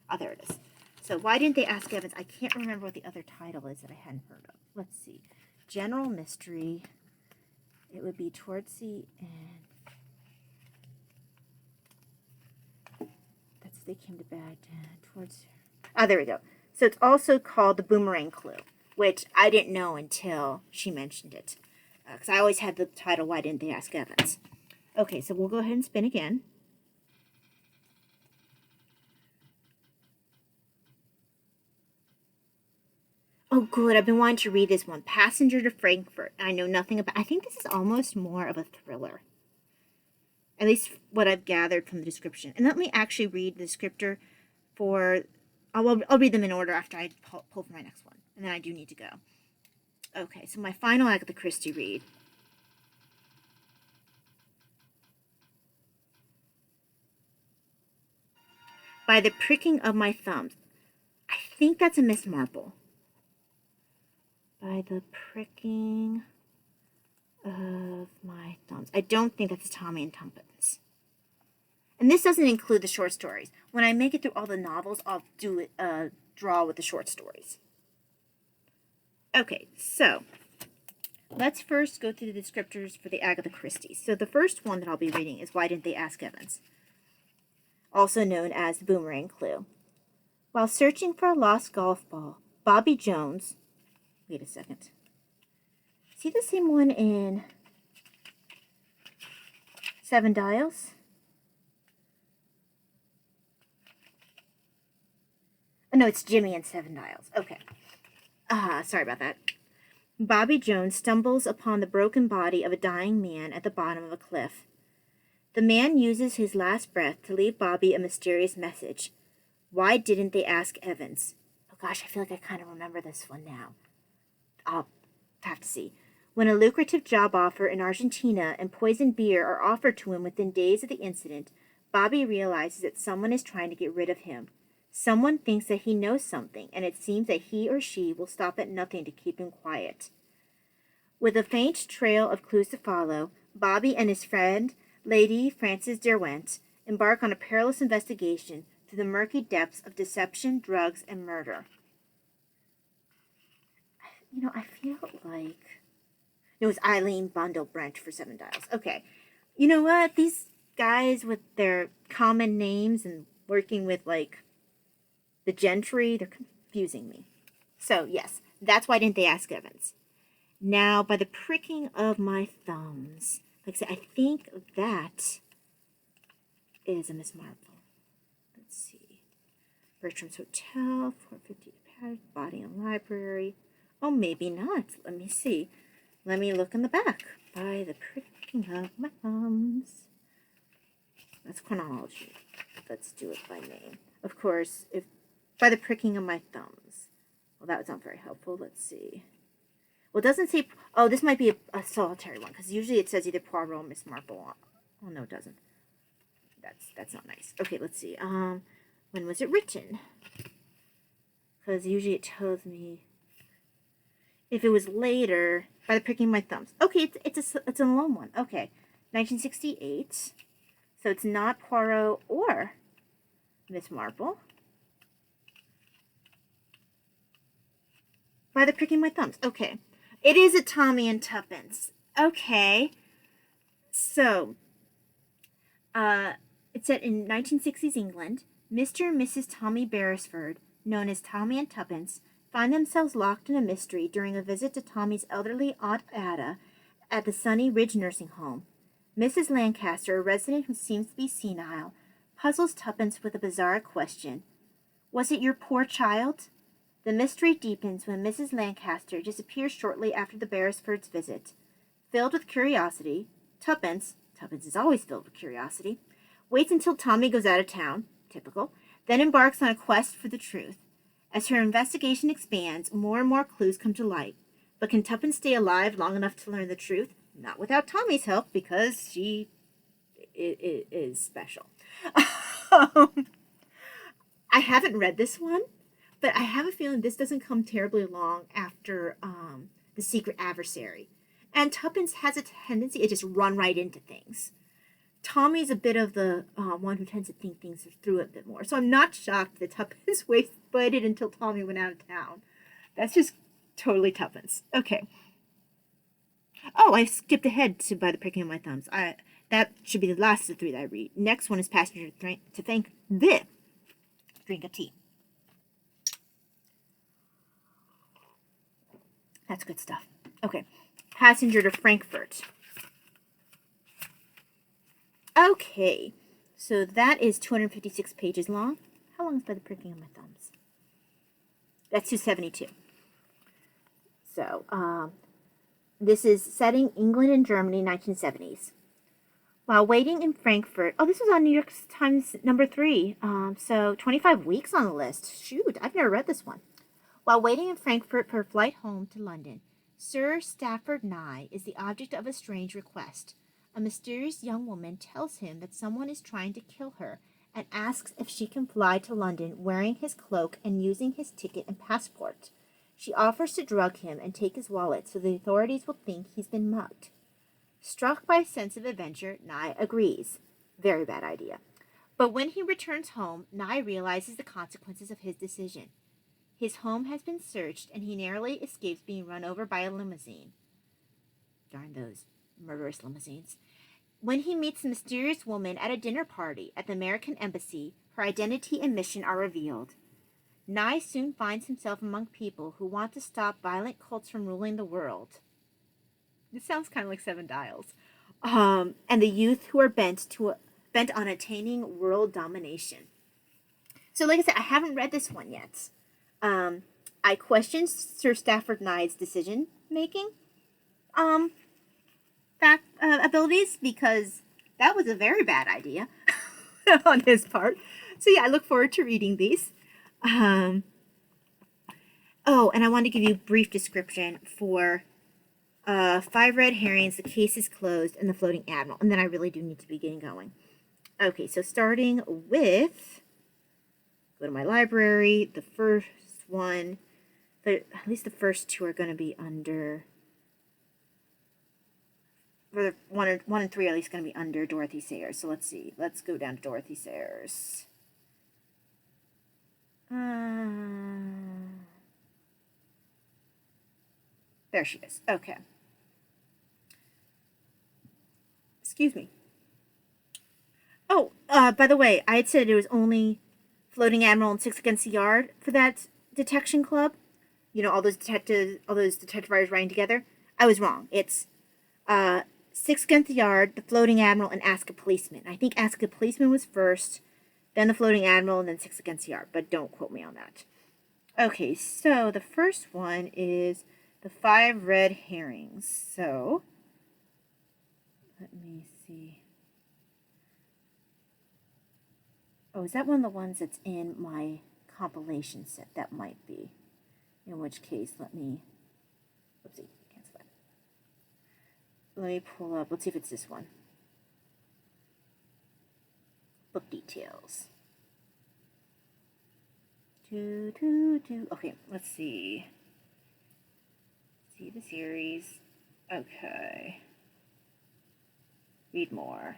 oh, there it is. So why didn't they ask Evans? I can't remember what the other title is that I hadn't heard of. Let's see. General Mystery. It would be Towards the End. They came to Baghdad towards, there we go. So it's also called The Boomerang Clue, which I didn't know until she mentioned it. Because I always had the title, Why Didn't They Ask Evans? Okay, so we'll go ahead and spin again. Oh, good. I've been wanting to read this one. Passenger to Frankfurt. I know nothing about, I think this is almost more of a thriller. At least what I've gathered from the description. And let me actually read the descriptor for, I'll read them in order after I pull for my next one. And then I do need to go. Okay, so my final Agatha Christie read. By the Pricking of My Thumbs. I think that's a Miss Marple. By the Pricking of My Thumbs. I don't think that's Tommy and Tuppence. And this doesn't include the short stories. When I make it through all the novels, I'll do draw with the short stories. Okay, so let's first go through the descriptors for the Agatha Christie. So the first one that I'll be reading is Why Didn't They Ask Evans? Also known as The Boomerang Clue. While searching for a lost golf ball, Bobby Jones, wait a second. See the same one in 7 Dials? Oh, no, it's Jimmy in 7 Dials. Okay. Sorry about that. Bobby Jones stumbles upon the broken body of a dying man at the bottom of a cliff. The man uses his last breath to leave Bobby a mysterious message. Why didn't they ask Evans? Oh gosh, I feel like I kind of remember this one now. I'll have to see. When a lucrative job offer in Argentina and poisoned beer are offered to him within days of the incident, Bobby realizes that someone is trying to get rid of him. Someone thinks that he knows something, and it seems that he or she will stop at nothing to keep him quiet. With a faint trail of clues to follow, Bobby and his friend, Lady Frances Derwent, embark on a perilous investigation through the murky depths of deception, drugs, and murder. You know, I feel like it was Eileen Bundle Brent for 7 Dials. Okay. You know what? These guys with their common names and working with, like, the gentry, they're confusing me. So, yes, that's Why Didn't They Ask Evans? Now, By the Pricking of My Thumbs. Like I said, I think that is a Miss Marple. Let's see. Bertram's Hotel, 450 Pad, Body and Library. Oh, maybe not. Let me see. Let me look in the back. By the Pricking of My Thumbs. That's chronology. Let's do it by name. Of course, if By the Pricking of My Thumbs. Well, that was not very helpful. Let's see. Well, it doesn't say. Oh, this might be a solitary one because usually it says either Poirot or Miss Marple. Oh no, it doesn't. That's not nice. Okay, let's see. When was it written? Because usually it tells me if it was later by the pricking of my thumbs. Okay, it's a long one. Okay, 1968. So it's not Poirot or Miss Marple. By the pricking of my thumbs. Okay. It is a Tommy and Tuppence. Okay. So, it's set in 1960s England. Mr. and Mrs. Tommy Beresford, known as Tommy and Tuppence, find themselves locked in a mystery during a visit to Tommy's elderly Aunt Ada at the Sunny Ridge Nursing Home. Mrs. Lancaster, a resident who seems to be senile, puzzles Tuppence with a bizarre question. Was it your poor child? The mystery deepens when Mrs. Lancaster disappears shortly after the Beresfords' visit. Filled with curiosity, Tuppence is always filled with curiosity, waits until Tommy goes out of town, typical, then embarks on a quest for the truth. As her investigation expands, more and more clues come to light. But can Tuppence stay alive long enough to learn the truth? Not without Tommy's help, because she is special. I haven't read this one, but I have a feeling this doesn't come terribly long after The Secret Adversary. And Tuppence has a tendency to just run right into things. Tommy's a bit of the one who tends to think things through a bit more. So I'm not shocked that Tuppence waited until Tommy went out of town. That's just totally Tuppence. Okay. Oh, I skipped ahead to By the Pricking of My Thumbs. That should be the last of the three that I read. Next one is Passenger to Thank the Drink a Tea. That's good stuff. Okay. Passenger to Frankfurt. Okay. So that is 256 pages long. How long is By the Pricking of My Thumbs? That's 272. So, this is setting England and Germany, 1970s. While waiting in Frankfurt, this was on New York Times number 3. So 25 weeks on the list. Shoot, I've never read this one. While waiting in Frankfurt for a flight home to London, Sir Stafford Nye is the object of a strange request. A mysterious young woman tells him that someone is trying to kill her and asks if she can fly to London wearing his cloak and using his ticket and passport. She offers to drug him and take his wallet so the authorities will think he's been mugged. Struck by a sense of adventure, Nye agrees. Very bad idea. But when he returns home, Nye realizes the consequences of his decision. His home has been searched, and he narrowly escapes being run over by a limousine. Darn those murderous limousines. When he meets a mysterious woman at a dinner party at the American Embassy, her identity and mission are revealed. Nye soon finds himself among people who want to stop violent cults from ruling the world. This sounds kind of like Seven Dials. And the youth who are bent on attaining world domination. So like I said, I haven't read this one yet. I questioned Sir Stafford Nye's decision making abilities because that was a very bad idea on his part. So yeah, I look forward to reading these. And I want to give you a brief description for 5 Red Herrings, The Case is Closed, and The Floating Admiral. And then I really do need to be getting going. Okay, so starting with, go to my library, the first one, at least the first 2 are going to be under, or 1 and 3 are at least going to be under Dorothy Sayers. So let's see, let's go down to Dorothy Sayers. There she is. Okay. Excuse me. Oh, by the way, I had said it was only Floating Admiral and 6 Against the Yard for that detection club. You know, all those detective writers writing together. I was wrong. It's 6 Against the Yard, The Floating Admiral, and Ask a Policeman. I think Ask a Policeman was first, then The Floating Admiral, and then 6 Against the Yard. But don't quote me on that. Okay, so the first one is The 5 Red Herrings. So, let me see. Oh, is that one of the ones that's in my compilation set? That might be. In which case, let me, oopsie, let me pull up, let's see if it's this one. Book details. Okay, let's see. See the series. Okay. Read more.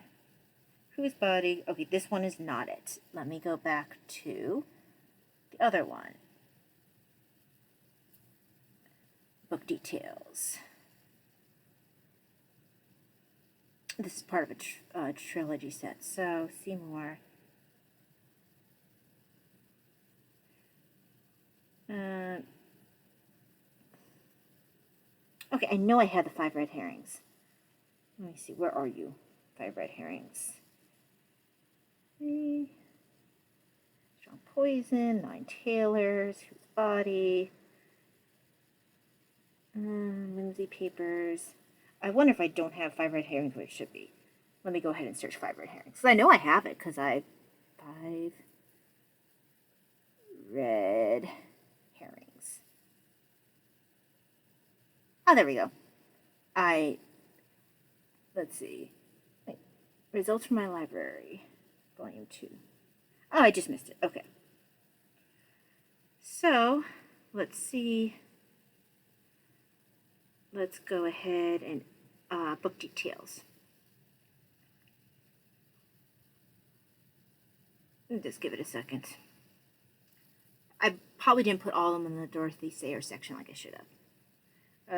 Whose body? Okay, this one is not it. Let me go back to the other one. Book details. This is part of a trilogy set, so see more. Okay, I know I had the 5 red herrings. Let me see, where are you? 5 red herrings. 3. Strong poison, 9 tailors, whose body? Whimsy papers. I wonder if I don't have 5 red herrings where it should be. Let me go ahead and search 5 red herrings. So I know I have it because 5 red herrings. Oh, there we go. Let's see. Wait, results from my library, volume 2. Oh, I just missed it. Okay. So, let's see. Let's go ahead and book details. Just give it a second. I probably didn't put all of them in the Dorothy Sayers section like I should have.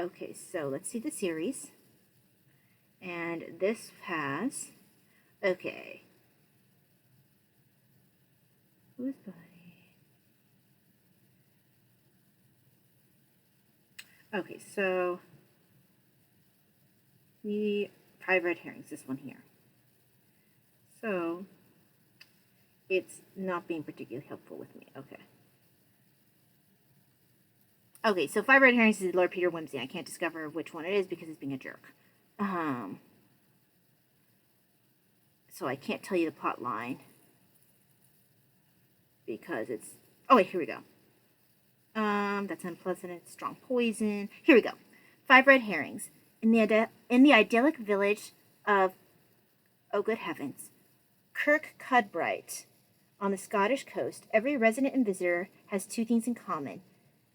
Okay, so let's see the series. And this has, okay. Whose body? Okay, so the 5 red herrings, this one here. So it's not being particularly helpful with me. Okay. Okay, so 5 red herrings is Lord Peter Wimsey. I can't discover which one it is because it's being a jerk. So I can't tell you the plot line because it's... Oh, wait, here we go. That's unpleasant. It's strong poison. Here we go. 5 red herrings. In the idyllic village of... Oh, good heavens. Kirkcudbright. On the Scottish coast, every resident and visitor has 2 things in common.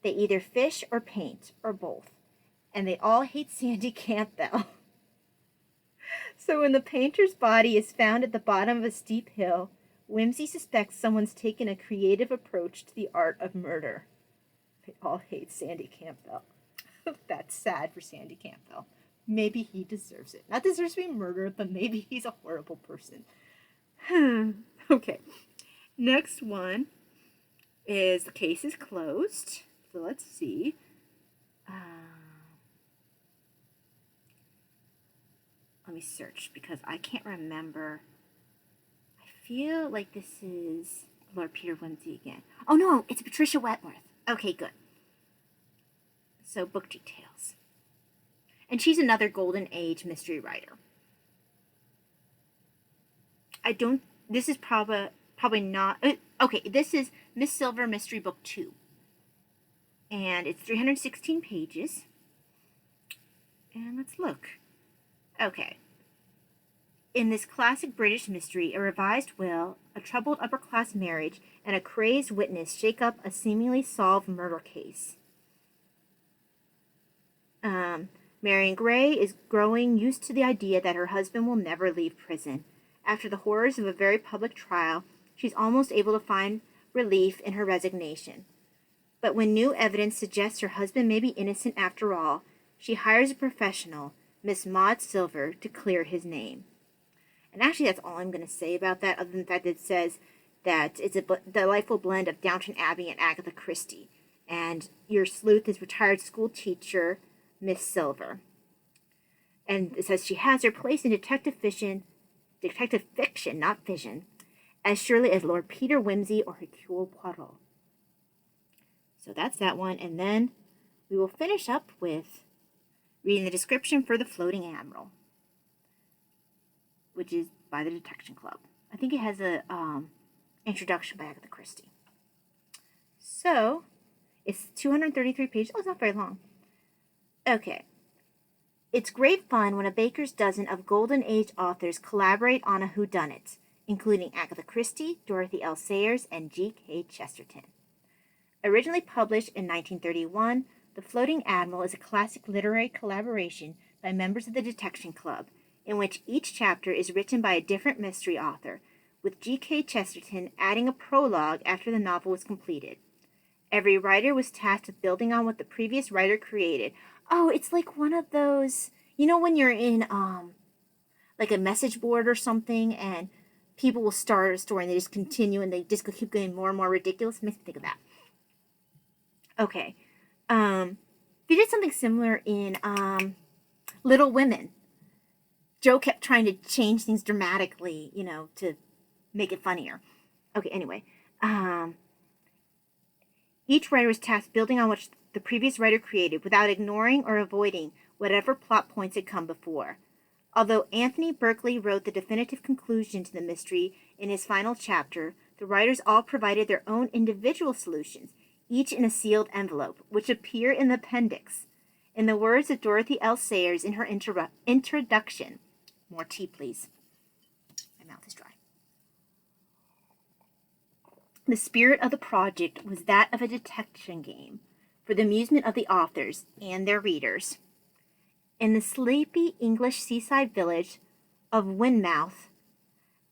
They either fish or paint, or both. And they all hate Sandy Campbell. So when the painter's body is found at the bottom of a steep hill, Wimsey suspects someone's taken a creative approach to the art of murder. They all hate Sandy Campbell. That's sad for Sandy Campbell. Maybe he deserves it. Not deserves to be murdered, but maybe he's a horrible person. Okay. Next one is the case is closed. So let's see. Let me search because I can't remember. I feel like this is Lord Peter Wimsey again. Oh no, it's Patricia Wentworth. Okay, good. So book details. And she's another Golden Age mystery writer. This is probably not, okay, this is Miss Silver Mystery Book 2. And it's 316 pages. And let's look. Okay. In this classic British mystery, a revised will, a troubled upper-class marriage, and a crazed witness shake up a seemingly solved murder case. Marion Gray is growing used to the idea that her husband will never leave prison. After the horrors of a very public trial, she's almost able to find relief in her resignation. But when new evidence suggests her husband may be innocent after all, she hires a professional, Miss Maud Silver, to clear his name. And actually, that's all I'm going to say about that, other than the fact that it says that it's a delightful blend of Downton Abbey and Agatha Christie. And your sleuth is retired school teacher, Miss Silver. And it says she has her place in detective fiction, not vision, as surely as Lord Peter Wimsey or Hercule Poirot. So that's that one. And then we will finish up with reading the description for The Floating Admiral, which is by the Detection Club. I think it has a introduction by Agatha Christie. So, it's 233 pages. Oh, it's not very long. Okay. It's great fun when a baker's dozen of Golden Age authors collaborate on a whodunit, including Agatha Christie, Dorothy L. Sayers, and G.K. Chesterton. Originally published in 1931, The Floating Admiral is a classic literary collaboration by members of the Detection Club, in which each chapter is written by a different mystery author, with G.K. Chesterton adding a prologue after the novel was completed. Every writer was tasked with building on what the previous writer created. Oh, it's like one of those, you know, when you're in like a message board or something, and people will start a story and they just continue and they just keep getting more and more ridiculous. It makes me think of that. Okay. They did something similar in Little Women. Joe kept trying to change things dramatically, you know, to make it funnier. Okay, anyway. Each writer was tasked building on what the previous writer created without ignoring or avoiding whatever plot points had come before. Although Anthony Berkeley wrote the definitive conclusion to the mystery in his final chapter, the writers all provided their own individual solutions, each in a sealed envelope, which appear in the appendix. In the words of Dorothy L. Sayers in her introduction, more tea, please. My mouth is dry. The spirit of the project was that of a detection game for the amusement of the authors and their readers. In the sleepy English seaside village of Wynmouth,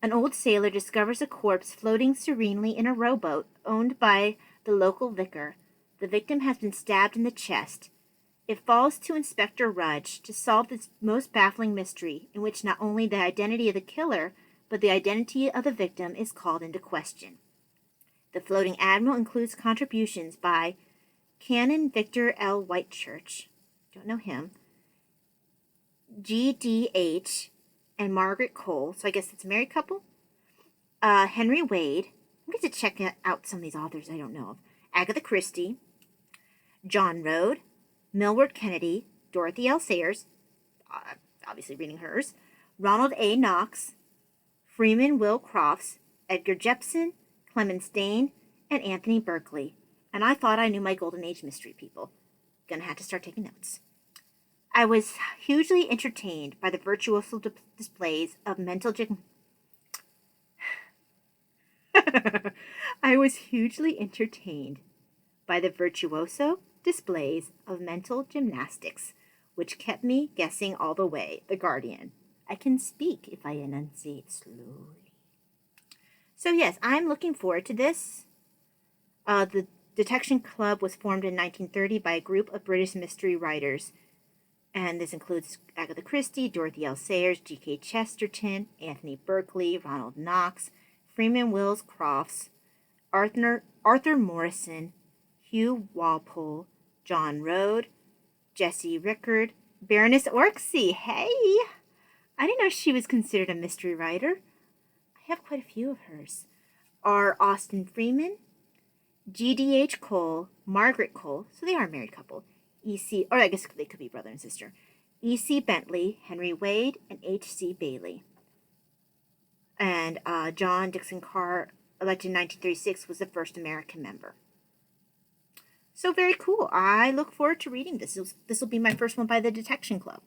an old sailor discovers a corpse floating serenely in a rowboat owned by the local vicar. The victim has been stabbed in the chest. It falls to Inspector Rudge to solve this most baffling mystery, in which not only the identity of the killer, but the identity of the victim is called into question. The Floating Admiral includes contributions by Canon Victor L. Whitechurch, don't know him, G.D.H. and Margaret Cole, so I guess it's a married couple, Henry Wade, I'm going to check out some of these authors I don't know of, Agatha Christie, John Rode, Millward Kennedy, Dorothy L. Sayers, obviously reading hers, Ronald A. Knox, Freeman Will Crofts, Edgar Jepson, Clemens Dane, and Anthony Berkeley. And I thought I knew my Golden Age mystery people. Gonna have to start taking notes. I was hugely entertained by the virtuoso displays of mental I was hugely entertained by the virtuoso displays of mental gymnastics, which kept me guessing all the way. The Guardian. I can speak if I enunciate slowly. So yes, I'm looking forward to this. The Detection Club was formed in 1930 by a group of British mystery writers, and this includes Agatha Christie, Dorothy L. Sayers, G.K. Chesterton, Anthony Berkeley, Ronald Knox, Freeman Wills Crofts, Arthur Morrison, Hugh Walpole, John Rode, Jessie Rickard, Baroness Orczy. Hey! I didn't know she was considered a mystery writer. I have quite a few of hers. R. Austin Freeman, G.D.H. Cole, Margaret Cole, so they are a married couple, E.C., or I guess they could be brother and sister, E.C. Bentley, Henry Wade, and H.C. Bailey. And John Dixon Carr, elected in 1936, was the first American member. So very cool. I look forward to reading this. This will be my first one by the Detection Club.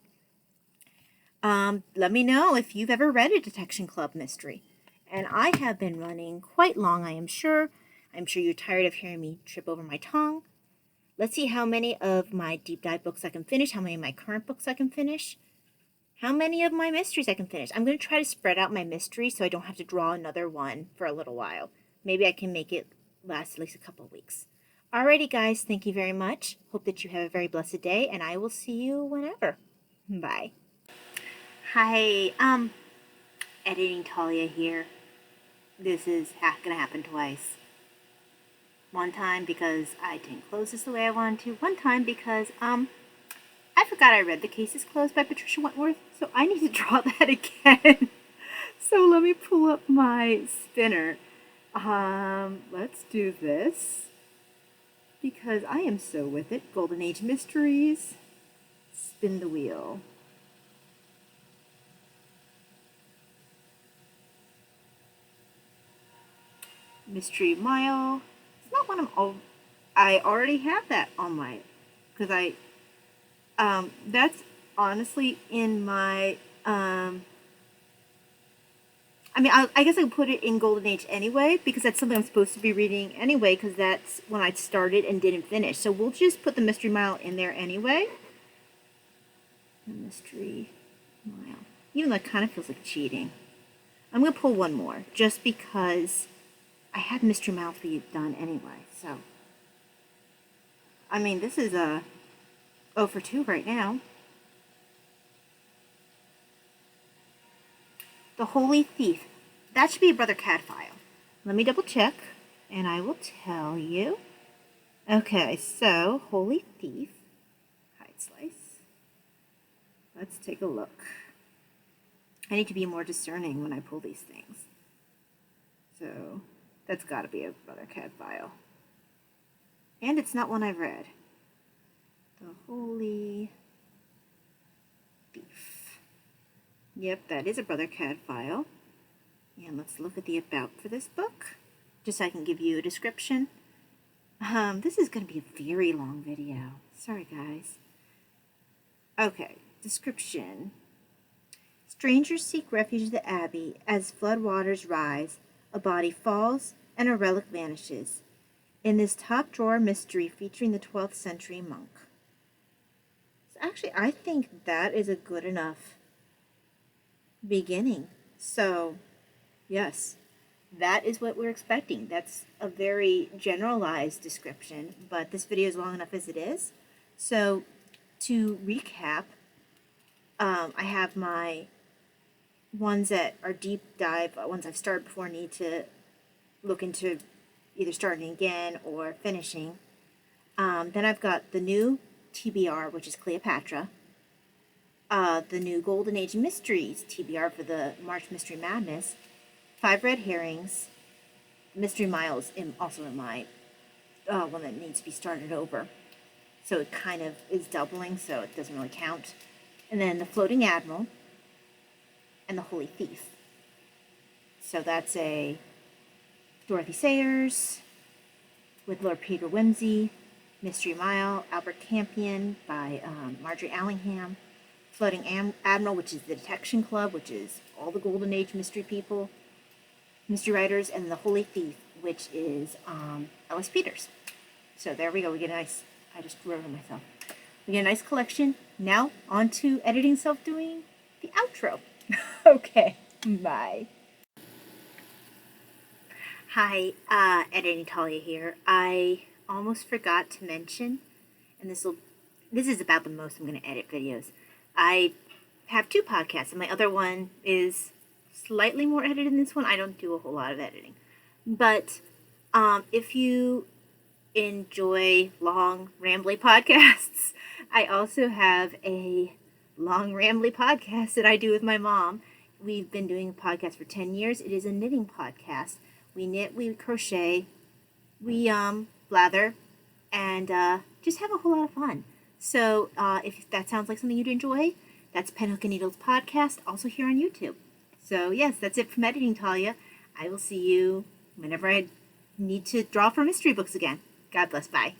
Let me know if you've ever read a Detection Club mystery. And I have been running quite long, I am sure. I'm sure you're tired of hearing me trip over my tongue. Let's see how many of my deep dive books I can finish, how many of my current books I can finish, how many of my mysteries I can finish. I'm going to try to spread out my mysteries so I don't have to draw another one for a little while. Maybe I can make it last at least a couple of weeks. Alrighty, guys, thank you very much. Hope that you have a very blessed day, and I will see you whenever. Bye. Hi, editing Talia here. This is going to happen twice. One time because I didn't close this the way I wanted to. One time because, I forgot I read The Case is Closed by Patricia Wentworth, so I need to draw that again. So let me pull up my spinner. Let's do this. Because I am so with it. Golden Age Mysteries. Spin the wheel. Mystery Mile. It's not one I already have that on my, because that's honestly in my, I guess I would put it in Golden Age anyway, because that's something I'm supposed to be reading anyway, because that's when I started and didn't finish. So we'll just put the Mystery Mile in there anyway. The Mystery Mile. Even though it kind of feels like cheating. I'm going to pull one more, just because I had Mystery Mile for you done anyway, so. I mean, this is a 0 for 2 right now. The Holy Thief. That should be a Brother Cadfael. Let me double check, and I will tell you. Okay, so Holy Thief. Hide slice. Let's take a look. I need to be more discerning when I pull these things. So, that's got to be a Brother Cadfael. And it's not one I've read. The Holy Thief. Yep, that is a Brother Cadfael. And let's look at the about for this book, just so I can give you a description. This is going to be a very long video. Sorry, guys. Okay, description. Strangers seek refuge at the Abbey. As flood waters rise, a body falls and a relic vanishes. In this top drawer mystery featuring the 12th century monk. So actually, I think that is a good enough beginning. So, yes, that is what we're expecting. That's a very generalized description, but this video is long enough as it is. So, to recap, I have my ones that are deep dive, ones I've started before, need to look into either starting again or finishing. Then I've got the new TBR, which is Cleopatra. The new Golden Age Mysteries TBR for the March Mystery Madness. 5 Red Herrings. Mystery Miles also in my one that needs to be started over. So it kind of is doubling, so it doesn't really count. And then the Floating Admiral and the Holy Thief. So that's a Dorothy Sayers with Lord Peter Wimsey, Mystery Mile, Albert Campion by Marjorie Allingham, Floating Admiral, which is the Detection Club, which is all the Golden Age mystery people, mystery writers, and the Holy Thief, which is Ellis Peters. So there we go. We get a nice, I just wrote on myself. We get a nice collection. Now on to editing doing the outro. Okay, bye. Hi, Editing Talia here. I almost forgot to mention, and this is about the most I'm going to edit videos. I have 2 podcasts, and my other one is slightly more edited than this one. I don't do a whole lot of editing. But if you enjoy long, rambly podcasts, I also have a long, rambly podcast that I do with my mom. We've been doing a podcast for 10 years. It is a knitting podcast. We knit, we crochet, we blather, and just have a whole lot of fun. So if that sounds like something you'd enjoy, that's Penhook and Needles Podcast, also here on YouTube. So yes, that's it from Editing Talia. I will see you whenever I need to draw for mystery books again. God bless, bye.